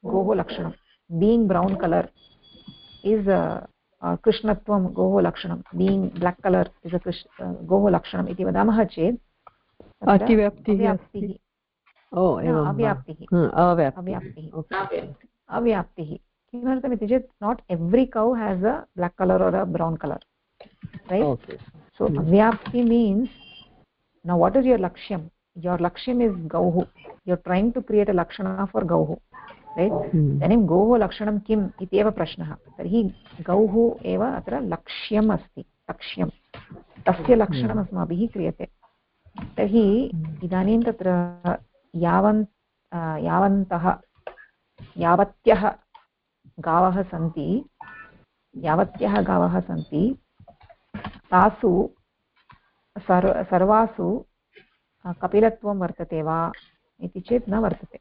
goho lakshanam. Being brown color is krishnatvam goho lakshanam. Being black color is a goho lakshanam. Iti vadamah ched avyaptihi. Oh, avyaptihi. Avyaptihi. Kimartham iti chet not every cow has a black color or a brown color, right? Okay. So avyapti means, now what is your lakshyam? Your lakshyam is gauhu. You're trying to create a lakshana for gauhu, right? Tanim gauhu lakshanam kim ityeva prashnah. Tarhi gauhu eva atra lakshyam asti. Lakshyam. Tasya lakshanam asmabhihi kriyate. Tarhi idanim tatra yavantaha yavatyah gavah santi यावत्यः गावः सन्ति तासु सर्वासु कपिलत्वं वर्तते वा इति चेत् न वर्तते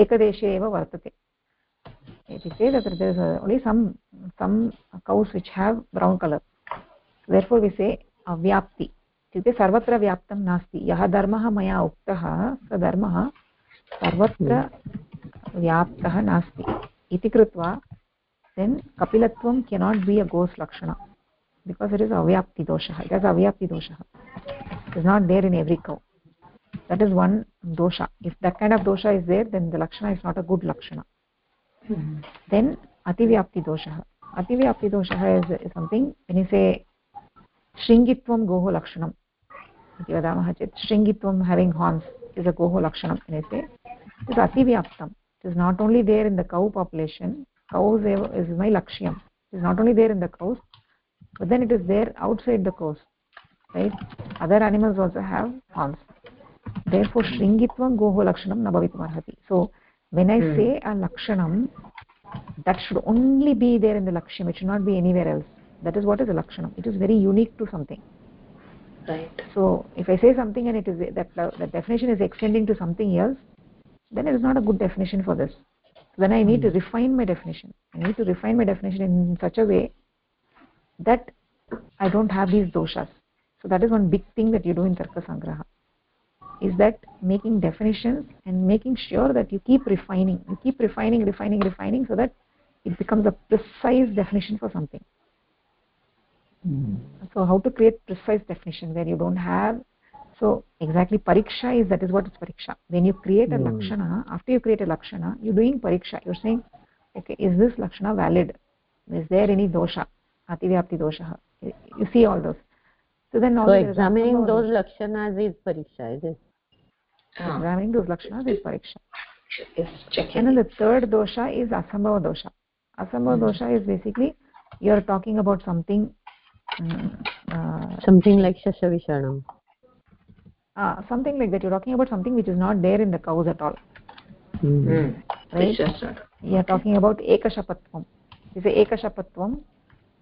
एकदेशे एव वर्तते इति चेत् तत्र only some cows which have brown color, therefore we say avyapti इत्युक्ते सर्वत्र व्याप्तं नास्ति यः धर्मः मया उक्तः स धर्मः सर्वत्र व्याप्तः नास्ति इति कृत्वा then kapilatvam cannot be a ghost lakshana because it is avyapti doshah. It has avyapti doshah. It is not there in every cow. That is one dosha. If that kind of dosha is there, then the lakshana is not a good lakshana. Then ativyapti doshah. Ativyapti doshah is something when you say shringitvam goho lakshanam iti vadamah chet shringitvam having horns is a goho lakshanam when you say it is ativyaptam. It is not only there in the cow population. Cows is my lakshyam. It is not only there in the cows, but then it is there outside the cows, right? Other animals also have horns. Therefore shringitvam goho lakshanam na bhavitum arhati. So when I say a lakshanam, that should only be there in the lakshyam. It should not be anywhere else. That is what is a lakshanam. It is very unique to something, right? So if I say something and it is that definition is extending to something else, then it is not a good definition for this. Then I need to refine my definition. I need to refine my definition in such a way that I don't have these doshas. So that is one big thing that you do in Tarka Sangraha, is that making definitions and making sure that you keep refining. You keep refining so that it becomes a precise definition for something. So how to create precise definition where you don't have. So exactly pariksha is, that is what is pariksha. When you create a lakshana, after you create a lakshana, you're doing pariksha. You're saying, okay, is this lakshana valid? Is there any dosha? Ativyapti dosha. You see all those. So then so examining those lakshanas is pariksha, is it? Examining those lakshanas is pariksha. Yes, and then the third dosha is asambhava dosha. Asambhava dosha is basically you're talking about something something like shashavishanam. Something like that. You're talking about something which is not there in the cows at all. Right? You're talking about ekashapatvam. You say ekashapatvam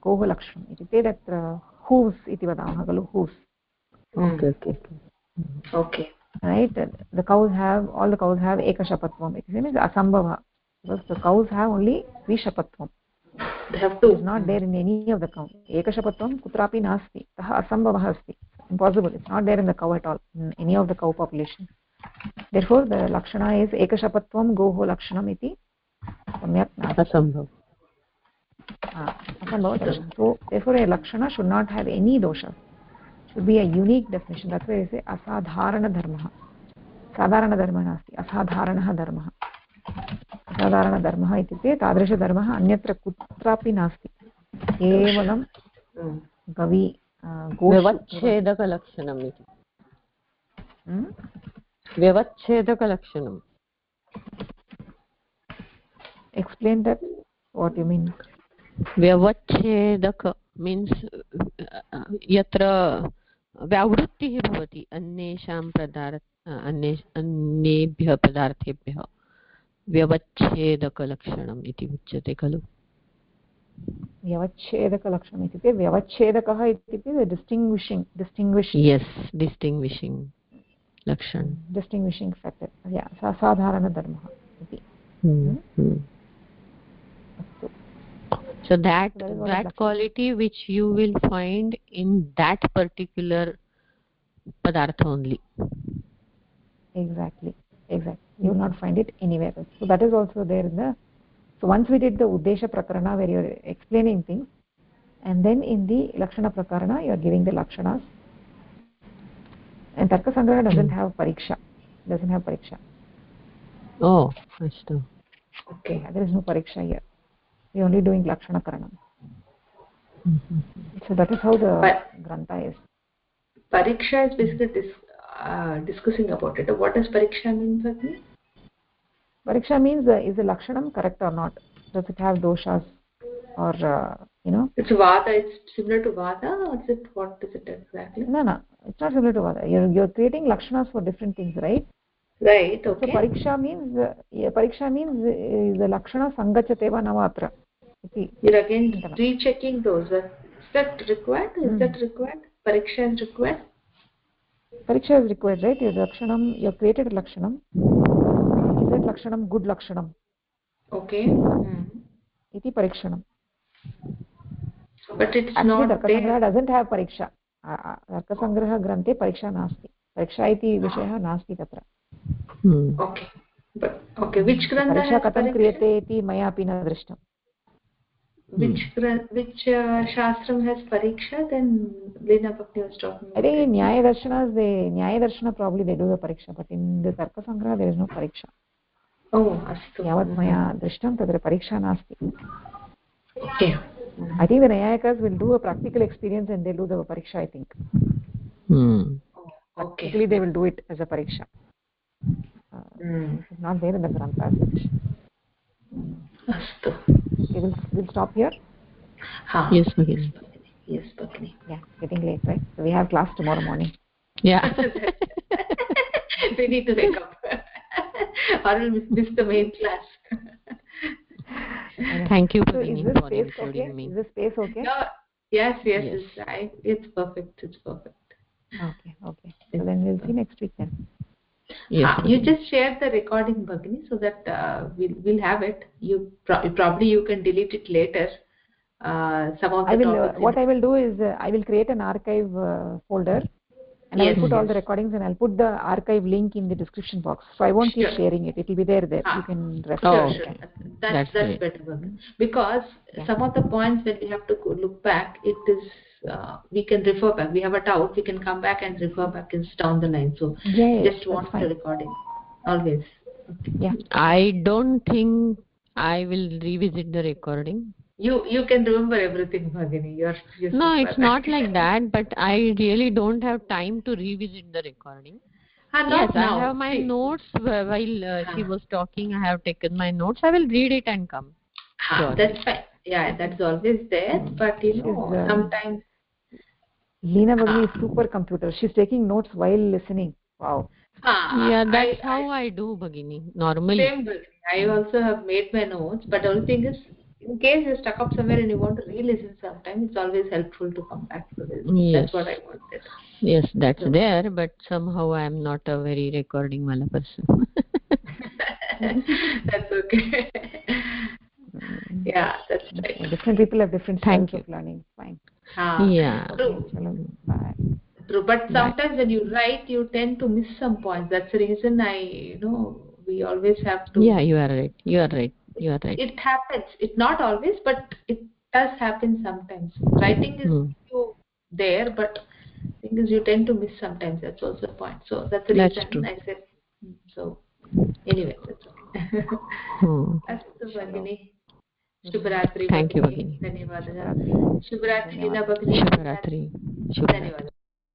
gohu lakshanam. It is that hooves iti vadamah khalu, hooves. Okay. Right? All the cows have ekashapatvam. It means asambhava. Because the cows have only svishapatvam. They have two. It is not there in any of the cows. Ekashapatvam kutrapi nasti. Taha asambhavah asti. Impossible. It's not there in the cow at all, in any of the cow population. Therefore, the lakshana is ekashapatvam goho lakshanam iti samyak nasti. Asambhav. Asambhava dosha. So, therefore, a lakshana should not have any dosha. Should be a unique definition. That's why I say asadharana dharmaha. Sadharana dharma nasti. Asadharanaha dharmaha. Asadharana dharmaha ityukte tadrisha dharmaha anyatra kutrapi nasti. Kevalam gavi व्यवच्छेदकलक्षणम् इति व्यवच्छेदकलक्षणम्. Explain that. What you mean? व्यवच्छेदक means यत्र व्यावृत्तिः भवति अन्येभ्यः पदार्थेभ्यः व्यवच्छेदकलक्षणम् इति उच्यते खलु. व्यवच्छेदकलक्षणम् इत्युक्ते व्यवच्छेदकः इत्युक्ते distinguishing. Yes, distinguishing lakshan. Distinguishing factor. Yeah, sasadharanadharmah इति. So that quality which you will find in that particular padartha only. Exactly. You will not find it anywhere else. So that is also there in the. So once we did the Uddesha Prakarana where you are explaining things, and then in the Lakshana Prakarana you are giving the Lakshanas. And Tarka Sangraha doesn't have pariksha. Oh, ashtu. Okay. Yeah, there is no pariksha here. We are only doing Lakshana Karanam. So that is how the Grantha is. Pariksha is basically discussing about it. What does pariksha mean for me? Pariksha means is the lakshanam correct or not? Does it have doshas or It's vada. It's similar to vada, or is it, what is it exactly? No, it's not similar to vada. You're creating lakshanas for different things, right? Right. Okay. So pariksha means the lakshana sangachateva navatra. You're again rechecking those. Is that required? Pariksha is required? Pariksha is required, right? Your lakshanam, you have created a lakshanam. Is that lakshanam good lakshanam? Okay. Iti parikshanam. But it's actually not Tarka there. Sangraha doesn't have pariksha. Tarka Sangraha granthe pariksha nasti. Pariksha iti vishayah nasti tatra. Okay. But okay, which grantha pariksha has katham pariksha? kriyate iti maya api na drishtam. Which shastram has pariksha? Then Leena Bhakti was talking about I think in Nyaya Darshana probably they do the pariksha, but in the Tarka Sangraha there is no pariksha. Oh, astu. Yavat maya drishtam tatra pariksha nasti. Okay. I think the Nyayakas will do a practical experience and they'll do the pariksha, I think. Okay. Practically they will do it as a pariksha. It's not there in the grantha as such. Astu. Okay, we'll stop here. Yes, Bhagini. Yes, Bhagini. Yeah, getting late, right? So we have class tomorrow morning. Yeah. We need to wake up. Or we'll miss the main class. Thank you, So is Bhagini, this for space including okay? me. Is this space okay? No. Yes. It's perfect. It's perfect. Okay. So then we'll see next week then. Yes. You just share the recording, Bhagini, so that we'll have it. You probably you can delete it later. Some of the topics. What I will do is I will create an archive folder. And I will put all the recordings and I'll put the archive link in the description box. So I won't keep sharing it. It will be there. You can refer. Sure. That's better. Because some of the points when we have to look back, it is we can refer back. We have a doubt, we can come back and refer back down the line. So just want the recording. Always. Okay. Yeah. I don't think I will revisit the recording. You can remember everything, Bhagini. You're no, it's not like that, but I really don't have time to revisit the recording. Yes, I have my notes while she was talking. I have taken my notes. I will read it and come. Sure. That's fine. Yeah, that's always there. But sometimes Leena Bhagini is super computer. She's taking notes while listening. Wow. Yeah, that's how I do, Bhagini, normally. Same Bhagini. I also have made my notes, but the only thing is, in case you're stuck up somewhere and you want to re-listen sometime, it's always helpful to come back to this. Yes. That's what I wanted. Yes, that's there, but somehow I am not a very recording wala person. That's okay. Yeah, that's right. Different people have different styles of learning. Fine. Yeah. Bye. True, but sometimes when you write, you tend to miss some points. That's the reason we always have to. Yeah, you are right. It happens. It's not always, but it does happen sometimes. Writing is there, but thing is you tend to miss sometimes. That's also the point. So that's the reason true. I said. So anyway, that's okay. Astu Bhagini. Shubhratri. Thank you, Bhagini. Dhanyavadaha. Shubhratri Leela Bhagini. Shubhratri. Dhanyavadaha.